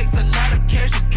takes a lot of cash to